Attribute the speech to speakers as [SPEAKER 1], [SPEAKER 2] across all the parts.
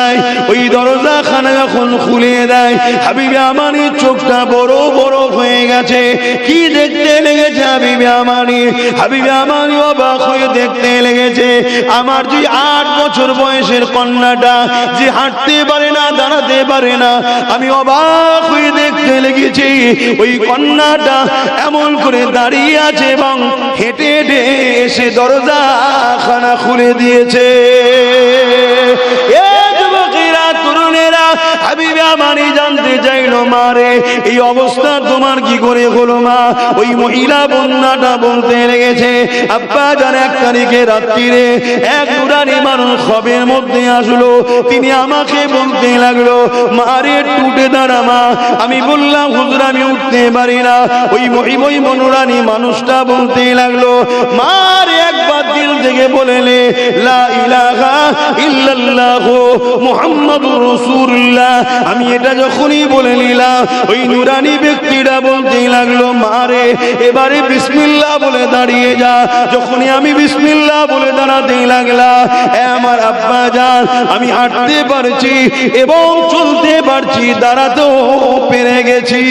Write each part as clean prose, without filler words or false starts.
[SPEAKER 1] দেয়, ওই দরজাখানা যখন খুলে দেয়, হাবিবে আমানি চোখটা বড় বড় হয়ে গেছে। কি দেখতে লেগেছে হাবিবে আমানি? হাবিবে আমানি অবাক হয়ে দেখতে লেগেছে, আমার যে 8 বছর বয়সের কন্যাটা, যে হাঁটতে পারে না, দাঁড়াতে পারে না, আমি অবাক হয়ে দেখতে লেগেছি ওই কন্যাটা এমন করে দাঁড়িয়ে আছে এবং হেঁটে হেঁটে এসে দরজাখানা খুলে দিয়েছে। তরুণেরা, হাবিবে আমানি জানতে চাইলো, মারে এই অবস্থা তোমার কি করে হলো মা? ওই মহিলা বন্যাটা বলতে লেগেছে, আব্বা জান 1 তারিখে রাত্রিরে এক নুরানি মানুষ খবের মধ্যে আসলো, তিনি আমাকে বলতে লাগলো, মারে টুটে দাঁড়া মা। আমি বললাম, হুজুর আমি উঠতে পারি না। ওই নুরানি মানুষটা বলতে লাগলো, মারে একবার দিল থেকে বলেলে লা ইলাহা ইল্লাল্লাহু মুহাম্মাদুর রাসূলুল্লাহ। আমি এটা যখনই বলে নিলাম, ওই নুরানি ব্যক্তিটা বলতে লাগলো, মারে এবারে বিসমিল্লাহ বলে দাঁড়িয়ে যা। যখনই আমি বিসমিল্লাহ বলে দাঁড়াতে লাগলাম, আমার আব্বা জান আমি হাঁটতে পারছি এবং চলতে পারছি, দাঁড়াতেও পেরে গেছি।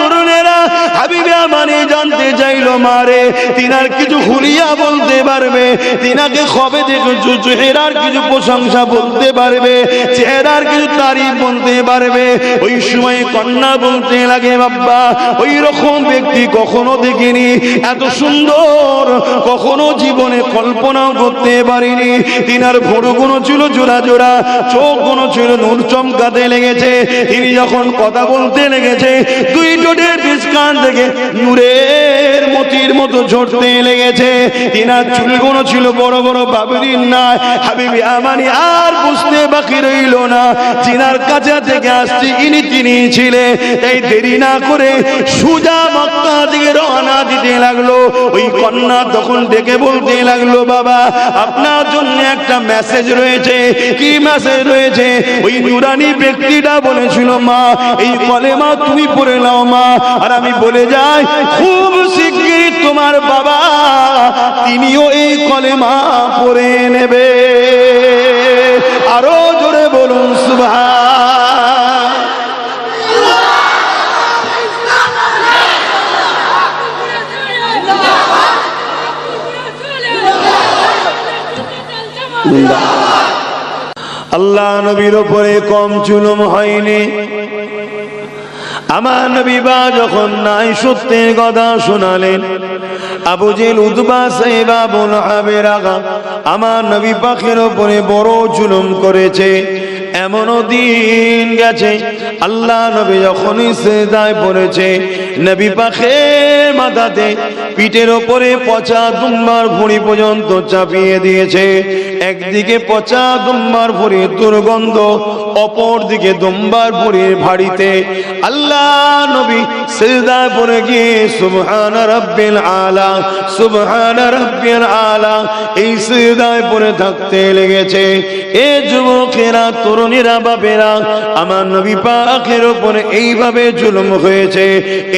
[SPEAKER 1] তরুণেরা, হাবিবে আমানি জানতে চাইলো, মারে তিনার কিছু হুলিয়া বলতে পারবে, তিনাকে খবে দেখে চেহারার কিছু প্রশংসা বলতে পারবে, চেহারার কিছু তারিফ বলতে পারবে। ওই সময় কন্যা বলতে লাগে, বাবা ওই রকম ব্যক্তি কখনো দেখিনি, এত সুন্দর কখনো জীবনে কল্পনাও করতে পারিনি। তিনার ভুরুগুলো ছিল জোড়া জোড়া, চোখগুলো ছিল নূর চমকাতে লেগেছে। তিনি যখন কথা বলতে লেগেছে, 2 ঠোঁটের মাঝখান থেকে নূরের মতির মতো ঝরতে লেগেছে। তিনার চুলগুলো ছিল বড় বড় বাবরির ন্যায়। হাবিবি আমানি আর বুঝতে বাকি রইল না, তিনার কাছে থেকে আসছে তিনি ছিলেন। তাই দেরি না করে সুজা মক্কা দিকে রওনা দিতে লাগলো। ওই কন্যা তখন ডেকে বলতে লাগলো, বাবা আপনার জন্য একটা মেসেজ রয়েছে। কি মেসেজ রয়েছে? ওই নুরানি ব্যক্তিটা বলেছিল, মা এই কলেমা তুমি পড়ে নাও মা। আর আমি বলে যাই, খুব শিগগিরই তোমার বাবা তিনিও এই কলেমা পড়ে নেবে। আরো জোরে বলুন সুবহান। আল্লাহ নবীর উপরে কম জুলুম হয়নি। আমার নবী বা যখন নাই সত্যের কথা শোনালেন, আবু জেহেল, উতবা, সাইবা, আবু লাহাবের আগা আমার নবী পাকের উপরে বড় জুলুম করেছে। এমনও দিন গেছে আল্লাহ নবী যখনই সিজদায় পড়েছে, নবী পাকের মাথাতে পিঠের ওপরে পচা দুম্বার ভুঁড়ি পর্যন্ত চাপিয়ে দিয়েছে। একদিকে পচা দুম্বার ভুঁড়ির দুর্গন্ধ, অপর দিকে দুম্বার ভুঁড়ির ভাড়িতে আল্লাহ নবী সিজদায় পড়ে গিয়ে সুবহান রাব্বিল আলা, সুবহান রাব্বিল আলা এই সিজদায় পড়ে থাকতে লেগেছে। এ যুবকেরা, তরুণীরা, বাবেরা, আমার নবী পাকের উপরে এইভাবে জুলুম হয়েছে।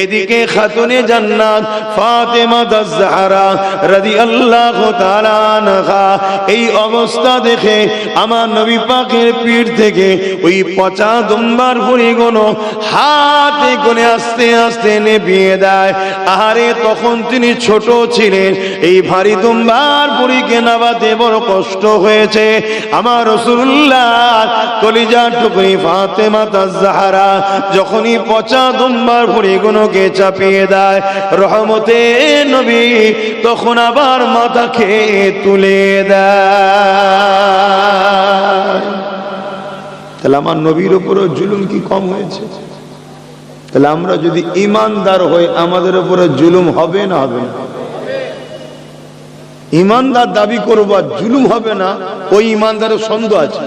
[SPEAKER 1] এদিকে খাতুনে জান্নাত ফাতেমা আয-জাহরা রাদিয়াল্লাহু তাআলা আনহা এই অবস্থা দেখে আমার নবী পাকের পিঠ থেকে ওই পচা দুম্বার ভুঁড়িগুলো হাতে করে আস্তে আস্তে নেভিয়ে দেয়। আহারে তখন তিনি ছোট ছিলেন, এই ভারী দুম্বার ভুঁড়িকে নাবাতে বড় কষ্ট হয়েছে। আমার রাসূলুল্লাহ কলিজার টুকরি ফাতেমা আয-জাহরা যখনই পচা দুম্বার ভুঁড়িগুলোকে চাপিয়ে দেয়, রহমতে নবী তখন আবার মাথাকে তুলে দেয়। তাহলে আমার নবীর উপরও জুলুম কি কম হয়েছে? তাহলে আমরা যদি ইমানদার হই, আমাদের উপরে জুলুম হবে না হবে না? ইমানদার দাবি করবো আর জুলুম হবে না, ওই ইমানদারের সন্দেহ আছে।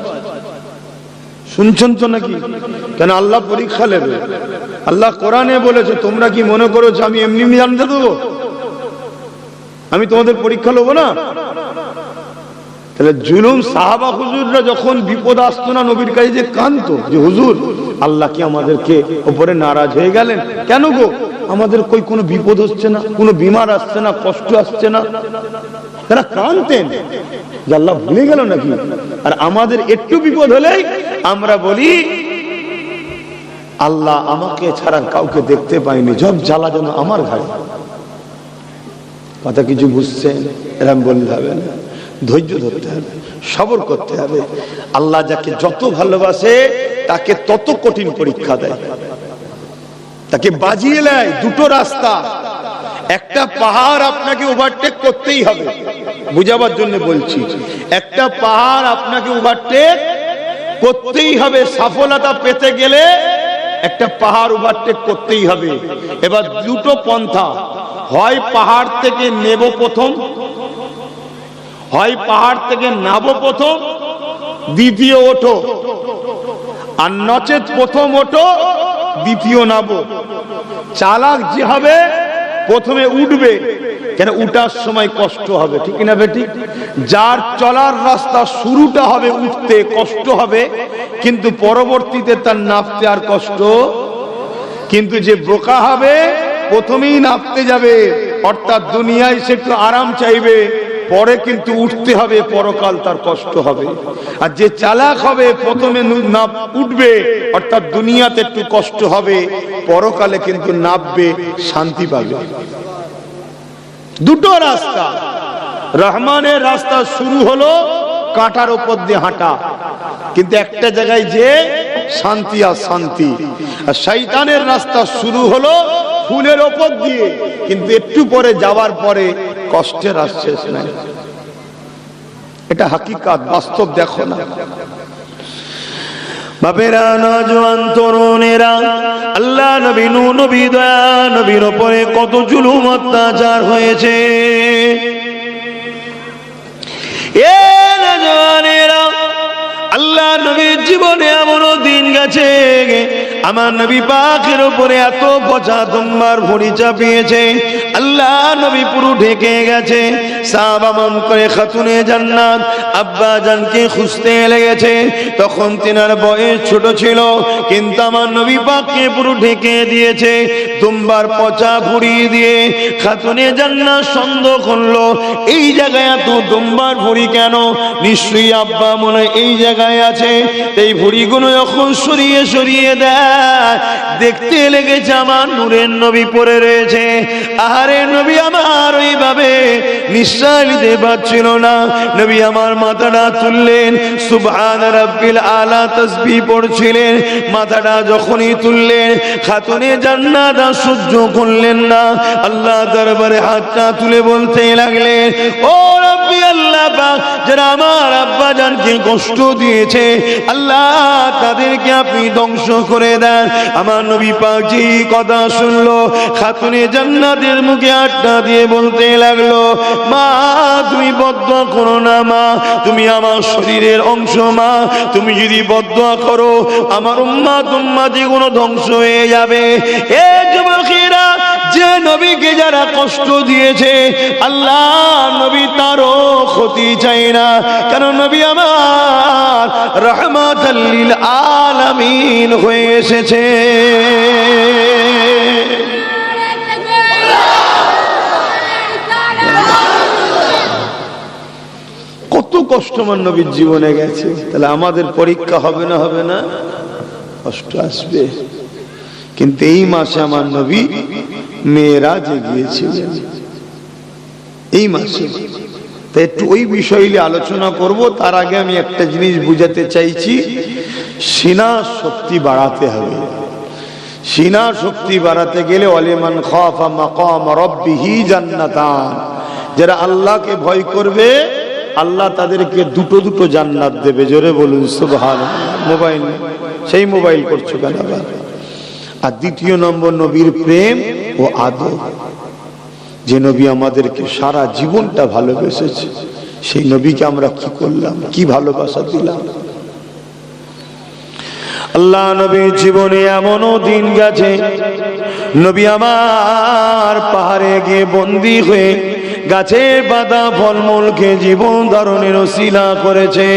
[SPEAKER 1] শুনছেন তো নাকি? কেন আল্লাহ পরীক্ষা নেবে। আল্লাহ কোরআনে বলেছে, তোমরা কি মনে করো যে আমি এমনি জানতে দেবো? আমি তোমাদের পরীক্ষা নেবো না? তাহলে জুলুম, সাহাবা হুজুররা যখন বিপদ আসতো না নবীর কাছে যে কাঁদতো যে হুজুর আল্লাহ কি আমাদেরকে উপরে নারাজ হয়ে গেলেন? কেন গো? আমাদের কই কোনো বিপদ হচ্ছে না, কোনো বিমার আসছে না, কষ্ট আসছে না, তারা কাঁদতেন যে আল্লাহ ভুলে গেল নাকি। আর আমাদের একটু বিপদ হলেই আমরা বলি আল্লাহ আমাকে ছাড়া কাউকে দেখতে পাইনি, সব জ্বালা যেন আমার ঘাড়ে। কথা কিছু বুঝছেন? এরকম বললে হবে না, ধৈর্য ধরতে হবে, সবর করতে হবে। আল্লাহ যাকে যত ভালোবাসে তাকে তত কঠিন পরীক্ষা দেয়, তাকে বাজিয়ে নেয়। দুটো রাস্তা, একটা পাহাড় আপনাকে ওভারটেক করতেই হবে, বুঝাবার জন্য বলছি, একটা পাহাড় আপনাকে ওভারটেক করতেই হবে। সফলতা পেতে গেলে একটা পাহাড় ওভারটেক করতেই হবে। এবার দুটো পন্থা, হয় পাহাড় থেকে নেব প্রথম, হয় পাহাড় থেকে নামবো প্রথম, দ্বিতীয় ওঠো, আর নচেত প্রথম ওঠো, দ্বিতীয় নামবো। চালাক যে হবে প্রথমে উঠবে, কেন উঠার সময় কষ্ট হবে, ঠিক না বেটি? যার চলার রাস্তা শুরুটা হবে উঠতে কষ্ট হবে, কিন্তু পরবর্তীতে তার নামতে আর কষ্ট। কিন্তু যে বোকা হবে প্রথমেই নামতে যাবে, অর্থাৎ দুনিয়ায় সে একটু আরাম চাইবে, পরে কিন্তু উঠতে হবে, পরকাল তার কষ্ট হবে। আর যে চালাক হবে প্রথমে উঠবে, অর্থাৎ দুনিয়াতে একটু কষ্ট হবে, পরকালে কিন্তু নামবে, শান্তি পাবে। দুটো রাস্তা, রহমানের রাস্তা শুরু হলো কাঁটার উপর দিয়ে হাঁটা, কিন্তু একটা জায়গায় যে শান্তি আর শান্তি। আর শয়তানের রাস্তা শুরু হলো ফুলের উপর দিয়ে, কিন্তু একটু পরে যাওয়ার পরে কষ্টের আর শেষ নাই। এটা হাকিকাত, বাস্তব দেখো না বাপেরা, নওজোয়ান তরুণেরা। আল্লাহ নবী নূহ নবী দয়া নবীর উপরে কত জুলুম অত্যাচার হয়েছে। এ নওজোয়ানেরা, আল্লাহ নবীর জীবনে এমনও দিন গেছে আমার নবী পাকের উপরে এত পচা তোমার ভরি চাপিয়েছে, আল্লাহ নবী পুরো ঢেকে গেছে। সাহাবা মন করে খাতুনে জান্নাত আব্বা জানকে খুঁজতে লেগেছে, তখন তিনার বয়স ছোট ছিল, কিন্তু আমার নবী পাককে পুরো ঢেকে দিয়েছে। দুম্বার পচা ভুড়ি দিয়ে খাতুনে জান্নাত সন্দেহ করলো, এই জায়গায় এত দুম্বার ভুড়ি কেন? নিশ্চয়ই আব্বা মনে এই জায়গায় আছে। এই ভুড়িগুলো যখন সরিয়ে সরিয়ে দেয়, দেখতে লেগেছে আমার নূরের নবী পড়ে রয়েছে। আহারে নবী আমার ওইভাবে নিঃশ্বাস নিতে পারছিল না। নবী আমার মাথাটা তুললেন, সুবহান রাব্বিল আলা তাসবিহ পড়ছিলেন। মাথাটা যখনই তুললেন, খাতুনে জান্নাত সহ্য করলেন না, আল্লাহ দরবারে হাতটা তুলে বলতে লাগলেন, ও রব্বি আল্লাহ পাক, যারা আমার আব্বা জানকে কষ্ট দিয়েছে আল্লাহ তাদেরকে আপনি ধ্বংস করে দেন। আমার নবী পাক যে কথা শুনলো, খাতুনে জান্নাতের মুখে আটটা দিয়ে বলতে লাগলো, মা তুমি বদদুয়া করো না, মা তুমি আমার শরীরের অংশ, মা তুমি যদি বদদুয়া করো আমার উম্মাত যেগুলো ধ্বংস হয়ে যাবে। এ যুবকেরা, যে নবীকে যারা কষ্ট দিয়েছে আল্লাহ নবী তারও ক্ষতি চাই না, কেন নবী আমার রাহমাতাল লিল আলামিন হয়ে এসেছে। কত কষ্ট আমার নবীর জীবনে গেছে, তাহলে আমাদের পরীক্ষা হবে না? হবে না, কষ্ট আসবে। কিন্তু এই মাসে আমার নবী মেরাজে গিয়েছিলেন, এই মাসে। তাই একটু ওই বিষয় নিয়ে আলোচনা করব। তার আগে আমি একটা জিনিস বুঝাতে চাইছি, সিনার শক্তি বাড়াতে হবে। সিনার শক্তি বাড়াতে গেলে ওয়ালিমান খাফা মাকাম রাব্বিহি জান্নাতান, যারা আল্লাহকে ভয় করবে আল্লাহ তাদেরকে দুটো দুটো জান্নাত দেবে। জোরে বলুন সুবহানাল্লাহ। মোবাইল, সেই মোবাইল করছো কেন আবার? আর দ্বিতীয় নম্বর, নবীর প্রেম ও আদর। যে নবী আমাদেরকে সারা জীবনটা ভালোবেসেছে, সেই নবীকে আমরা কি করলাম, কি ভালোবাসা দিলাম? আল্লাহ নবীর জীবনে এমনও দিন গেছে, নবী আমার পাহাড়ে গিয়ে বন্দী হয়ে গাছে বাঁধা ফলমূলকে জীবন ধারণের ওসিলা করেছে।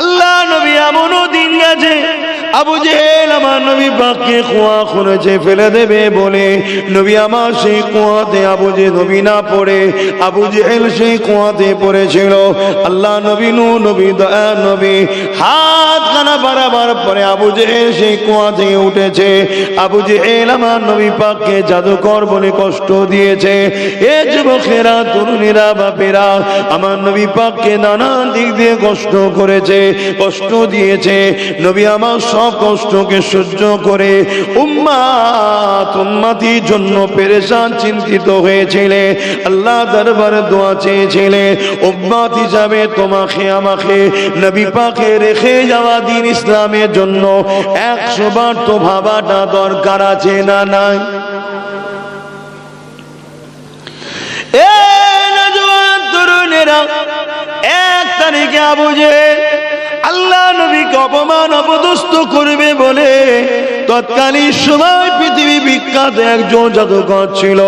[SPEAKER 1] আল্লাহ নবী গেছে। আবু জেহেল আমার নবী পাককে কুয়া খুঁড়েছে ফেলে দেবে বলে, নবী আমার সেই কুয়াতে আবু জেহেল নবী না পড়ে আবু জেহেল সেই কুয়াতে পড়েছিল। আল্লাহ নবী নবী দয়া নবী হাত খানা বাড়াবার পরে আবু জেহেল সেই কুয়া থেকে উঠেছে। আবু জেহেল আমার নবী পাককে জাদুকর বলে কষ্ট দিয়েছে। এ যুবকেরা, তরুণীরা, বাপেরা, আমার নবী পাককে নানান দিক দিয়ে কষ্ট করেছে, কষ্ট দিয়েছে। নবী আমার সব কষ্টকে সহ্য করে উম্মতির জন্য পেরেশান চিন্তিত হয়েছিলে, আল্লাহ দরবারে দোয়া চেয়েছিলে, উম্মত হিসাবে তোমাকে আমাকে নবী পাকে রেখে যাওয়া দিন ইসলামের জন্য 100 বার তো ভাবাটা দরকার আছে না নাই? তরুণেরা, 1 তারিখে আবু জেহেল আল্লাহ নবীকে অপমান অপদস্থ করবে বলে তৎকালীন সময় পৃথিবী বিখ্যাত একজন জাদুকর ছিল,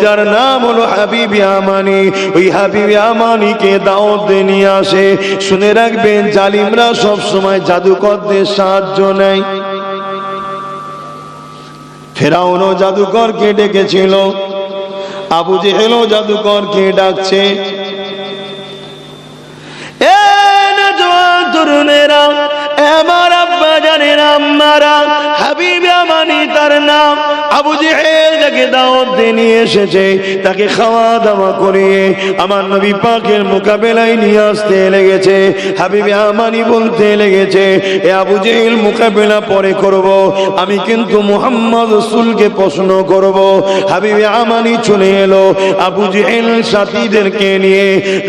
[SPEAKER 1] যার নাম হলো হাবিব ইয়ামানি। ওই হাবিব ইয়ামানিকে দাওয়াত দিয়ে নিয়ে আসে। শুনে রাখবেন, জালিমরা সব সময় জাদুকরদের সাহায্য নেয়। ফেরাউনও জাদুকরকে ডেকেছিল, আবু জেহেলও জাদুকরকে ডাকছে। তরুণেরা, আমার আব্বা জানেন আম্মারা, হাবিব ইয়ামানি তার নাম। আবু জেহেল যাকে দাওয়াত দিয়ে নিয়ে এসেছে, তাকে খাওয়া দাওয়া করিয়ে আমার নবী পাকের মোকাবেলায় নিয়ে আসতে লেগেছে। হাবিব ইয়ামানি বলতে লেগেছে, এ আবু জেহেল মোকাবেলা পরে করব, আমি কিন্তু মুহাম্মদ রাসূলকে প্রশ্ন করব। হাবিব ইয়ামানি চলে এলো আবু জেহেল সাথীদেরকে নিয়ে,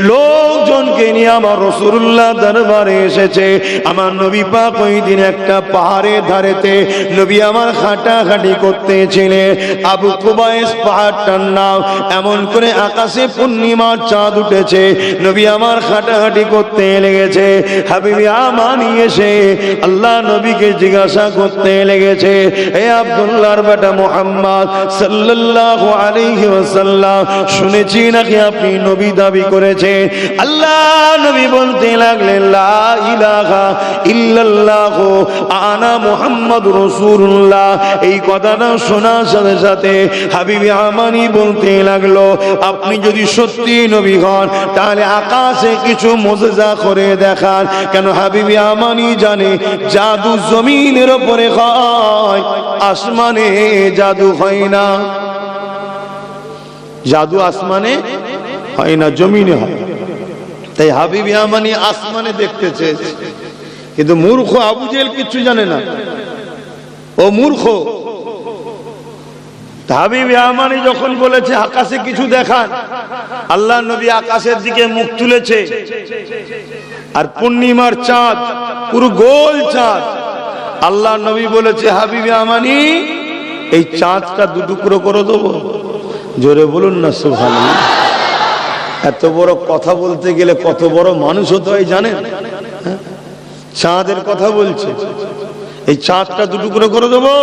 [SPEAKER 1] লোকজনকে নিয়ে আমার রাসূলুল্লাহ দরবারে এসেছে। আমার নবী পাক ওই দিন একটা পাহাড়ের ধারেতে নবী আমার হাঁটাহাঁটি করতেছিলেন। আবু কুবাইস পাহাড়টার নাম। এমন করে আকাশে পূর্ণিমার চাঁদ উঠেছে, নবী আমার হাঁটাহাঁটি করতে লেগেছে। হাবিব ইয়ামানি এসে আল্লাহ নবীকে জিজ্ঞাসা করতে লেগেছে, হে আব্দুল্লাহর বেটা মুহাম্মদ সাল্লাল্লাহু আলাইহি ওয়াসাল্লাম, শুনেছি নাকি আপনি নবী দাবি করেছে? আল্লাহ নবী বলতে লাগলেন, লা ইলাহা ইল্লাল্লাহ আনা মুহাম্মাদুর রাসূলুল্লাহ। এই কথাটা শোনার সাথে সাথে হাবিব ইয়ামানি বলতে লাগলো, আপনি যদি সত্যি নবী হন তাহলে আকাশে কিছু মুজিজা করে দেখান। কেন হাবিব ইয়ামানি জানে জাদু জমিনের উপরে হয়, আসমানে জাদু হয় না। জাদু আসমানে হয় না, জমিনে হয়। তাই হাবিব ইয়ামানি আসমানে দেখতে চেয়েছে, কিন্তু মূর্খ আবু জেহেল কিছু জানে না, ও মূর্খ। হাবিব ইয়ামানি যখন বলেছে আকাশে কিছু দেখান, আল্লাহ নবী আকাশের দিকে মুখ তুলেছে, আর পূর্ণিমার চাঁদ, পুরো গোল চাঁদ। আল্লাহ নবী বলেছে, হাবিব ইয়ামানি এই চাঁদটা 2 টুকরো করে দেবো। জোরে বলুন না সুবহানাল্লাহ। এত বড় কথা বলতে গেলে কত বড় মানুষ হতে হয় জানেন? চাঁদের কথা বলছে, এই চাঁদটা 2 টুকরো করে দেবো।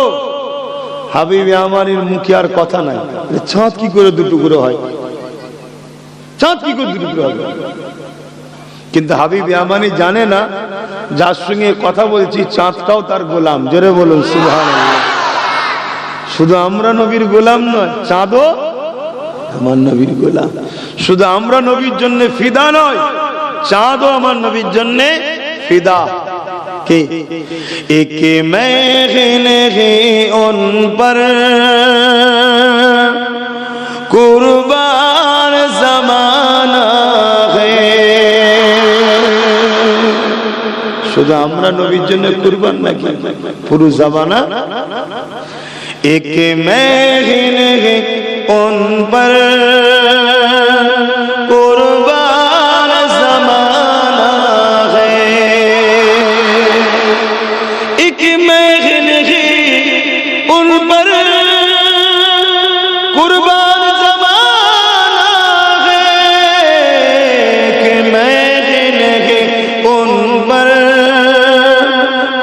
[SPEAKER 1] হাবিব ইয়ামানির মুখে আর কথা নাই, চাঁদ কি করে 2 টুকরো হয়, চাঁদ কি করে 2 টুকরো হবে? কিন্তু হাবিব ইয়ামানি জানে না, যার সঙ্গে কথা বলছি চাঁদটাও তার গোলাম। জোরে বলুন সুবহানাল্লাহ। শুধু আমরা নবীর গোলাম নয়, চাঁদও আমার নবীর গোলাম। শুধু আমরা নবীর জন্য ফিদা নয়, চাঁদও আমার নবীর জন্য ফিদা। কে এক মেঘনে হে উন পর কুরবান জামানা হে। শুধু আমরা নবীর জন্য কুরবান নাকি পুরো জামানা? এক মেঘনে হে उन पर कुर्बान ज़माना है, एक महल है उन पर कुर्बान ज़माना है, एक महल है उन पर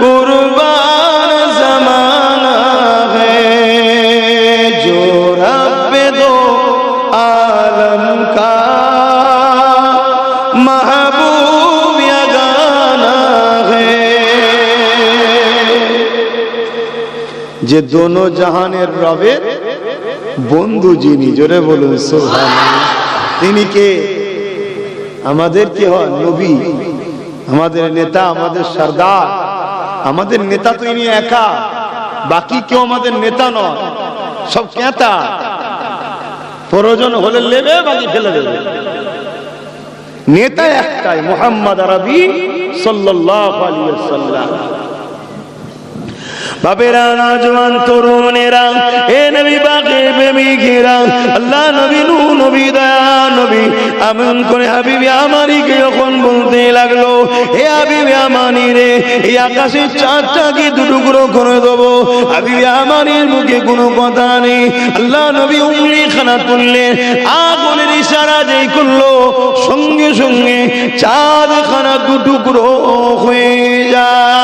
[SPEAKER 1] कुर्बान ज़माना है, जो आलम का যে দোনো জাহানের রবের বন্ধু যিনি, জোরে বলুন সুবহানাল্লাহ। তিনি কে? আমাদের কি হয়? নবী, আমাদের নেতা, আমাদের সরদার। আমাদের নেতা তো ইনি একা, বাকি কেউ আমাদের নেতা নয়, সব কেতা। প্রয়োজন হলে নেবে, বাকি ফেলে দেবে। নেতা একটাই, মুহাম্মদ আরবি সাল্লাল্লাহু আলাইহি ওয়াসাল্লাম। বাবেরা, নওজওয়ান তরুণেরা, এ নবী পাকের প্রেমিকেরা, আল্লাহ নবী, নূহ নবী, দয়া নবী এমন করে হাবিবি আমানিকে যখন বলতে লাগলো, হে হাবিবি আমানি রে, এই আকাশের চাঁদটাকে দুটুকরো করে দেবো। হাবিবি আমানির মুখে কোনো কথা নেই। আল্লাহ নবী উংলি খানা তুললেন, আগুনের ইশারা যেই করলো, সঙ্গে সঙ্গে চাঁদ খানা দুটুকরো হয়ে যায়।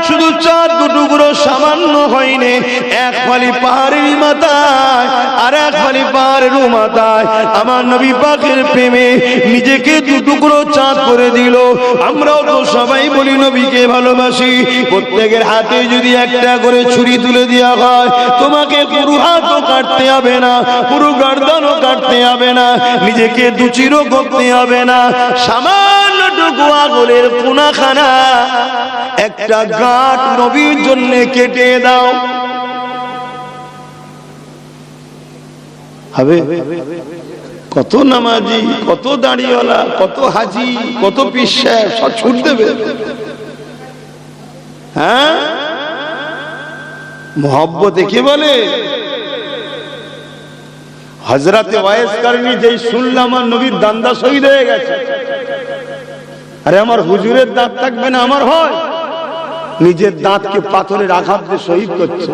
[SPEAKER 1] শুধু চাঁদ দুটুকরো সামান্য হয়নি, এক ফালি পাহাড়ের মাথায় আর এক ফালি পাহাড়ের মাথায় আমার নবী পাকের প্রেমে নিজেকে দুটুকরো চাঁদ করে দিল। আমরাও তো সবাই বলি নবীকে ভালোবাসি। প্রত্যেকের হাতে যদি একটা করে ছুরি তুলে দেওয়া হয়, তোমাকে পুরো হাতও কাটতে হবে না, পুরো গর্দানও কাটতে হবে না, নিজেকে দুচিরও করতে হবে না, সামান্যটুকু আঙুলের কোনাখানা একটা গাঁট নবীর জন্য কেটে দাও। হবে কত নামাজি, কত দাড়িওয়ালা, কত হাজি, কত পীর সাহেব সব ছুট দেবে। হ্যাঁ, মোহব্বত একে বলে। হযরতে ওয়াইস কারনী যেই শুনলাম আমার নবীর দান্দা শহীদ হয়ে গেছে, আরে আমার হুজুরের দাঁত থাকবে না, আমার হয়। নিজের দাঁতকে পাথরের আঘাত দিয়ে শহীদ করছে।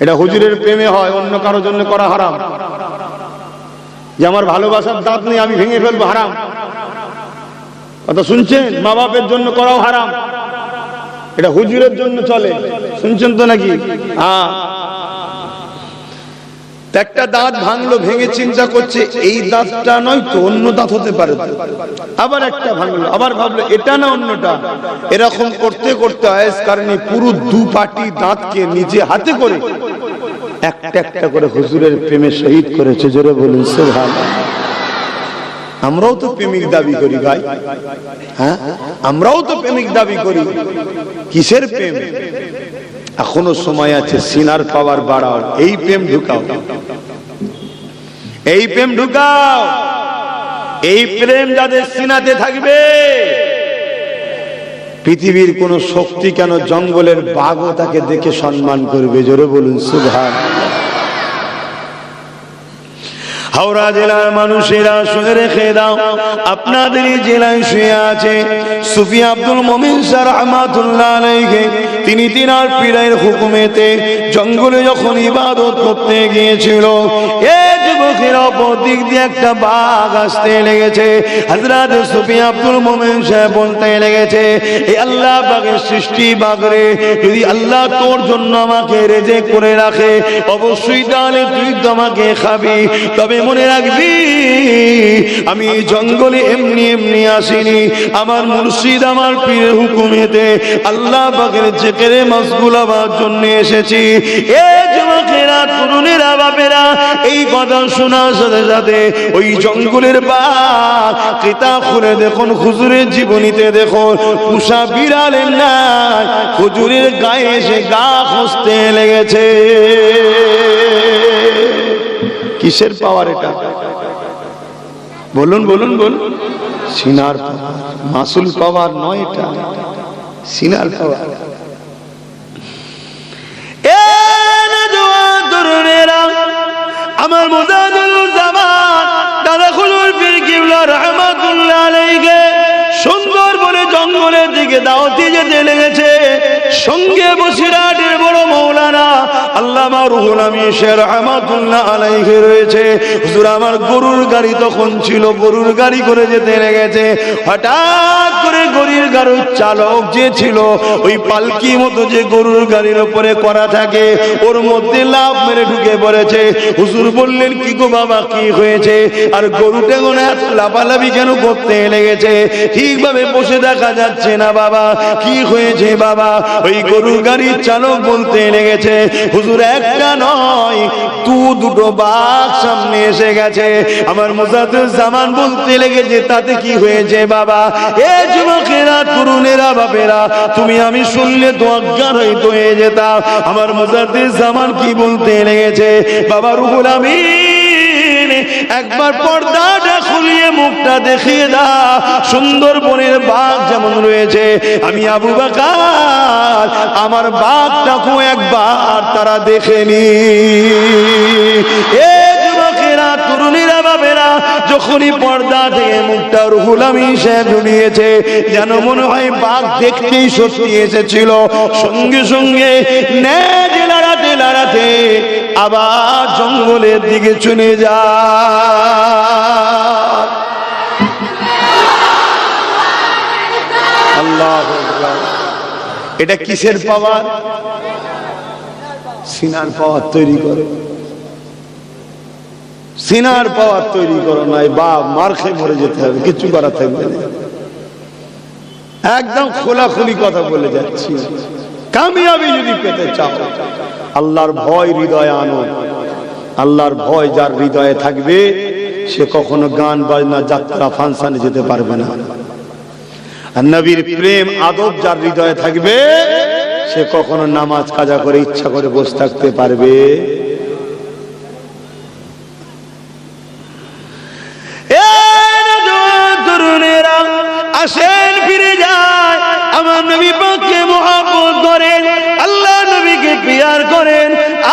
[SPEAKER 1] এটা হুজুরের প্রেমে হয়, অন্য কারো জন্য করা হারাম। যে আমার ভালোবাসার দাঁত নেই, আমি ভেঙে ফেলবো, হারাম। কথা শুনছেন? মা বাপের জন্য করাও হারাম, এটা হুজুরের জন্য চলে। শুনছেন তো নাকি? হ্যাঁ। একটা দাঁত ভাঙলো, ভেঙে চিন্তা করছে এই দাঁতটা নয় তো অন্য দাঁত হতে পারে। আবার একটা ভাঙলো, আবার ভাবলো এটা না অন্যটা। এরকম করতে করতে ওয়াইস কারনী পুরো দু পাটি দাঁতকে নিজে হাতে করে একটা একটা করে হুজুরের প্রেমে শহীদ করেছে। জোরে বলুন সুবহানাল্লাহ। আমরাও তো প্রেমিক দাবি করি ভাই। হ্যাঁ, আমরাও তো প্রেমিক দাবি করি। কিসের প্রেম? এখনো সময় আছে, সিনার পাওয়ার বাড়াও, এই প্রেম ঢুকাও, এই প্রেম ঢুকাও। এই প্রেম যাদের সিনাতে থাকবে, পৃথিবীর কোন শক্তি কেন, জঙ্গলের বাঘও তাকে দেখে সম্মান করবে। জোরে বলুন সুবহানাল্লাহ। হাওড়া জেলার মানুষেরা শুনে রেখে দাও, আপনাদের জেলায় শুয়ে আছে সুফি আব্দুল মুমিন শাহ রাহমাতুল্লাহ আলাইহি। তিনি তিনার পীরের হুকুমেতে জঙ্গলে যখন ইবাদত করতে গিয়েছিল, এই যুবকের অপর দিক দিয়ে একটা বাঘ আসতে লেগেছে। হযরত সুফি আব্দুল মুমিন শাহ বলতে লেগেছে, এই আল্লাহ বাঘের সৃষ্টি বাঘ রে, যদি আল্লাহ তোর জন্য আমাকে রেজেক করে রাখে, অবশ্যই তাহলে তুই তো আমাকে খাবি। তবে মনে রাখবি, আমি জঙ্গলে এমনি এমনি আসিনি, আমার মুর্শিদ আমার পীরের হুকুমেতে আল্লাহ পাকের জিকিরে মশগুল হওয়ার জন্য এসেছি। এই যুবকেরা, তরুণেরা, বাপেরা, এই কথা শোনার সাথে সাথে ওই জঙ্গলের বাঘ কিতাব খুলে দেখুন, হুজুরের জীবনীতে দেখুন, পুষা বিড়ালের না হুজুরের গায়ে এসে গা খসতে লেগেছে। কিসের পাওয়ার এটা? বলুন বলুন বলুন। সিনার পাওয়ার, মাসুল পাওয়ার নয়, এটা সিনার পাওয়ার। আমার মুজাহিদুজ্জামান দাদা খুলুল পীর কিবলা রাহমাতুল্লাহ আলাইহি সুন্দর বলে জঙ্গলের দিকে দাওয়াতে যেতে লেগেছে। সঙ্গে বসিরহাটের বড় মৌলানা আল্লামা রুহুল আমিন শাহ রাহমাতুল্লাহ আলাইহি রয়েছে। হুজুর আমার গরুর গাড়ি তখন ছিল, গরুর গাড়ি করে যেতে লেগেছে। হঠাৎ করে করে গরুর গাড়ির চালক যে ছিল, ওই পালকি মতো যে গরুর গাড়ির উপরে করা থাকে, ওর মধ্যে লাফ মেরে ঢুকে পড়েছে। হুজুর বললেন, কি গো বাবা, কি হয়েছে? আর গরুটা কোন এত লাফালাফি কেন করতে লেগেছে? ঠিকভাবে বসে দেখা যাচ্ছে না বাবা, কি হয়েছে বাবা? ওই গরুর গাড়ির চালক বলতে লেগেছে, হুজুর একটা নয় দুটো বাঘ সামনে এসে গেছে। আমার মুজাদ্দিদুজ্জামান বলতে লেগেছে, তাতে কি হয়েছে বাবা? এ যুবকেরা, তরুণেরা, বাপেরা, তুমি আমি শুনলে তো অজ্ঞান হয়ে যেতাম। আমার মুজাদ্দিদুজ্জামান কি বলতে লেগেছে, বাবা রুহুল আমিন, একবার পর্দাটা খুলিয়ে মুখটা দেখিয়ে দাও, সুন্দরবনের বাঘ যেমন রয়েছে, আমি আবু বকর আমার বাঘটাকেও একবার তারা দেখেনি। এ যুবকেরা, তরুণীরা, বাবেরা, যখনই পর্দা থেকে মুখটা রুহুল আমিন সাহেব ঝুলিয়েছে, যেন মনে হয় বাঘ দেখতেই সত্যি এসেছিল। সঙ্গে সঙ্গে নেজ লড়াতে লড়াতে আবার জঙ্গলের দিকে চলে যায়। আল্লাহু আকবার। এটা কিসের পাওয়ার? সিনার পাওয়ার তৈরি করো, সিনার পাওয়ার তৈরি করো, নাই বাপ মার খেয়ে মরে যেতে হবে, কিছু করা থাকবে না। একদম খোলাখুলি কথা বলে যাচ্ছি, কামিয়াবি যদি পেতে চাও, আল্লাহর ভয় হৃদয়ে আনো। আল্লাহর ভয় যার হৃদয়ে থাকবে, সে কখনো গান বাজনা, যাত্রা, ফাংশনে যেতে পারবে না। আর নবীর প্রেম আদব যার হৃদয়ে থাকবে, সে কখনো নামাজ কাজা করে ইচ্ছা করে বসে থাকতে পারবে। তরুণেরা আসেন, ফিরে যায়, আমার নবী পাককে মুহাব্বত করেন, আল্লাহ নবীকে পিয়ার করেন।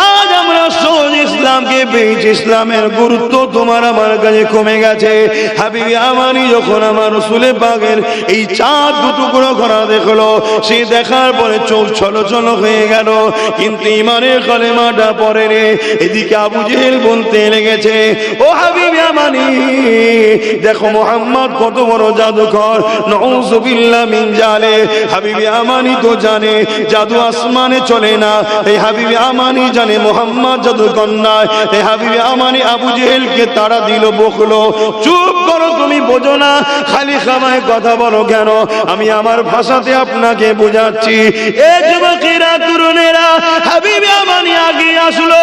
[SPEAKER 1] আজ আমরা সহজ ইসলামকে পেয়েছি, ইসলামের গুরুত্ব তোমার আমার কাছে কমে গেছে। হাবিবি আমানি যখন আমার রাসূল পাকের এই চাঁদ দুটুকরো করা দেখলো, সে দেখার পরে চোখ ছলছল হয়ে গেল, কিন্তু ইমানের কলেমাটা পড়ে রে। এদিকে আবু জেহেল বলতে লেগেছে, ও হাবিবি আমানি, দেখো মুহাম্মদ কত বড় জাদুকর, নাউযুবিল্লাহ মিন জালে। হাবিবি আমানি তো জানে জাদু আসমানে চলে না, এই হাবিবি আমানি জানে মুহাম্মদ জাদুকর নয়। এই হাবিবি আমানি আবু জেহেলকে তাড়া দিল, বকলো, চুপ করো, তুমি বোঝো না, খালি খামায় কথা বলো কেন? আমি আমার ভাষাতে আপনাকে বোঝাচ্ছি। এ যুবকেরা, তরুণেরা, হাবিবি আমানি আগিয়ে আসলো,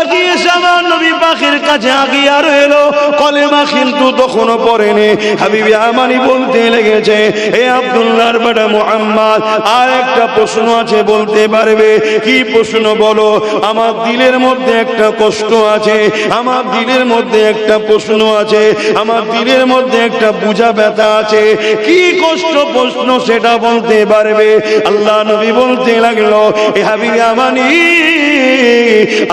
[SPEAKER 1] আগিয়ে এসে আমার নবী পাকের কাছে আগিয়ে আর এলো, কলেমা কিন্তু তখনও পড়েনি। হাবিবি আমানি বলতে লেগেছে, হে আব্দুল্লাহর বেটা মুহাম্মদ, আর একটা প্রশ্ন আছে, বলতে পারবে? কি প্রশ্ন বলো? আমার দিলের মধ্যে একটা কষ্ট আছে, আমার দিলের মধ্যে একটা প্রশ্ন আছে, আমার দিলের মধ্যে একটা বুঝা ব্যথা আছে। কি কষ্ট প্রশ্ন সেটা বলতে পারবে? আল্লাহ নবী বলতে লাগলো, এ হাবিবি আমানি,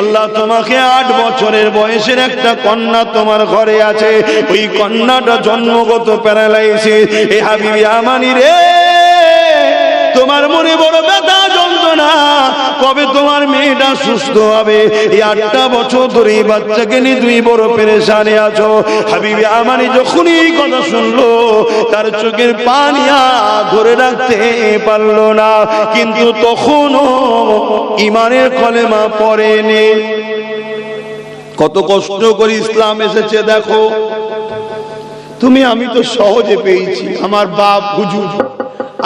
[SPEAKER 1] আল্লাহ তোমাকে 8 বছরের বয়সের একটা কন্যা তোমার ঘরে আছে, ওই কন্যাটা জন্মগত প্যারালাইসিস। এ হাবিবি আমানি রে, তোমার মনে বড় ব্যথা যন্ত্রণা, কবে তোমার মেয়েটা সুস্থ হবে? এই 8টা বছর ধরে এই বাচ্চাকে নিয়ে তুমি বড় পেরেশানে আছো। হাবিবি আমানি যখনই এই কথা শুনলো, তার চোখের পানি ধরে রাখতে পারলো না, কিন্তু তখনও ইমানের কলেমা পড়েনি। কত কষ্ট করে ইসলাম এসেছে দেখো। তুমি আমি তো সহজে পেয়েছি, আমার বাপ হুজুর,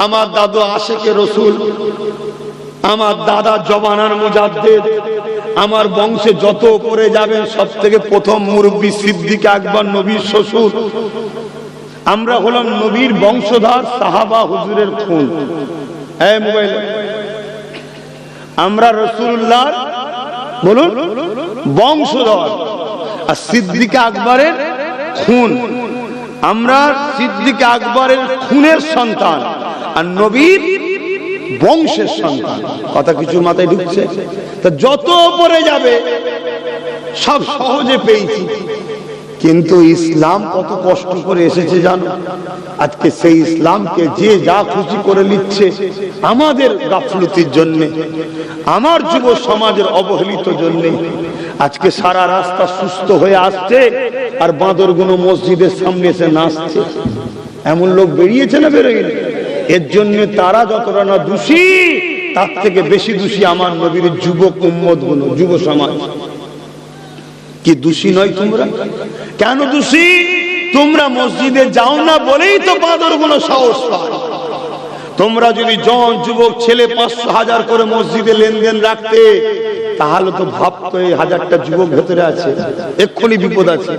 [SPEAKER 1] আমার দাদু আশেকে রসুল, আমার দাদা জবানার মুজাদ্দিদ, আমার বংশে যত উপরে যাবেন সব থেকে প্রথম মুরব্বী সিদ্দিক আকবর, নবীর শ্বশুর। আমরা হলাম নবীর বংশধর, সাহাবা হুজুরের খুন। এই মোবাইল, আমরা রাসূলুল্লাহ বলুন বংশধর, আর সিদ্দিক আকবরের খুন। আমরা সিদ্দিক আকবরের খুনের সন্তান আর নবীর বংশের সন্তান। কথা কিছু মাথায় ঢুকছে? তা যত উপরে যাবে সব সহজে পেয়েছি, কিন্তু ইসলাম কত কষ্ট করে এসেছে জানো? আজকে সেই ইসলামকে যে যা খুশি করে নিচ্ছে আমাদের গাফলতির জন্য, আমার যুব সমাজের অবহেলিত জন্য। আজকে সারা রাস্তা সুস্থ হয়ে আসছে, আর বাঁদরগুলো মসজিদের সামনে এসে নাচছে। এমন লোক বেরিয়েছে না বেরোয়নি? এর জন্য তারা যতটা না দোষী, তার থেকে বেশি দোষী আমার নবীর যুবক উম্মত গুলো, যুব সমাজ। কি দোষী নয় তোমরা? কেন দোষী? তোমরা মসজিদে যাও না বলেই তো বাঁদর গুলো সাহস পায়। তোমরা যদি জন যুবক ছেলে 500,000 করে মসজিদে লেনদেন রাখতে, তাহলে তো ভাবতো এই 1000টা যুবক ভেতরে আছে, এক্ষুনি বিপদ আছে,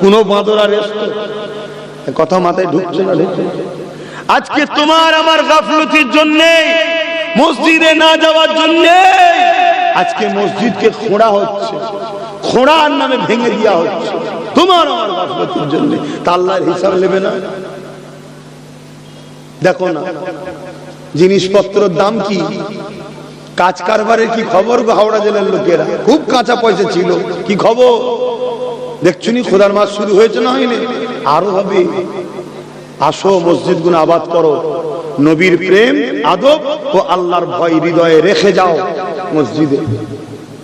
[SPEAKER 1] কোনো বাঁদর আর কথা মাথায় ঢুকছে না। আজকে তোমার আমার গাফলতির জন্য, মসজিদে না যাওয়ার জন্য আজকে মসজিদকে খোঁড়া হচ্ছে, খোঁড়ার নামে ভেঙে দেওয়া হচ্ছে, তোমার আমার গাফলতির জন্য। তা আল্লাহর হিসাব নেবে না? দেখো না জিনিসপত্রের দাম কি, কাজ কারবারের কি খবর? হাওড়া জেলার লোকেরা খুব কাঁচা পয়সা ছিল, কি খবর দেখছো নি? খোদার মাস শুরু হয়েছে না হয়নি? আরো হবে। আসো মসজিদ গুলো আবাদ করো, নবীর প্রেম আদব ও আল্লাহর ভয় হৃদয়ে রেখে যাও মসজিদে।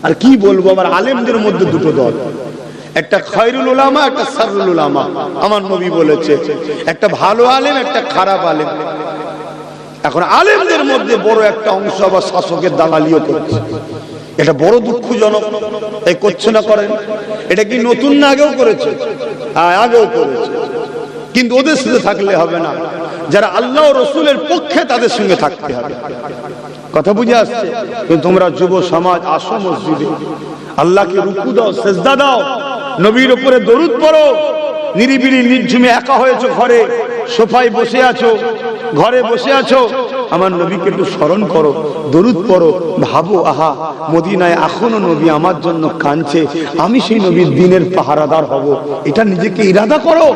[SPEAKER 1] আর কি বলবো, আমার আলেমদের মধ্যে দুটো দল, একটা খায়রুল উলামা, একটা শাররুল উলামা। আমার নবী বলেছে একটা ভালো আলেম, একটা খারাপ আলেম। এখন আলেমদের মধ্যে বড় একটা অংশ আবার শাসকের দালালিও করছে, এটা বড় দুঃখজনক। এই করছে না করেন? এটা কি নতুন না? আগেও করেছে, আগেও করেছে, কিন্তু ওদের সাথে থাকলে হবে না। যারা আল্লাহ ও রসুলের পক্ষে তাদের সঙ্গে থাকতে হবে। কথা বুঝে আসছে? তোমরা যুব সমাজ আসো মসজিদে, আল্লাহকে রুকু দাও, সেজদা দাও, নবীর উপরে দরুদ পড়ো। নিরিবিলি নির্ঝুমে একা হয়েছো, ঘরে সোফায় বসে আছো, ঘরে বসে আছো, আমার নবীকে একটু স্মরণ করো, দরুদ পড়ো, ভাবো আহা মদিনায় এখনো নবী আমার জন্য কাঁদছে, আমি সেই নবীর দিনের পাহারাদার হব। এটা নিজেকে ইরাদা করো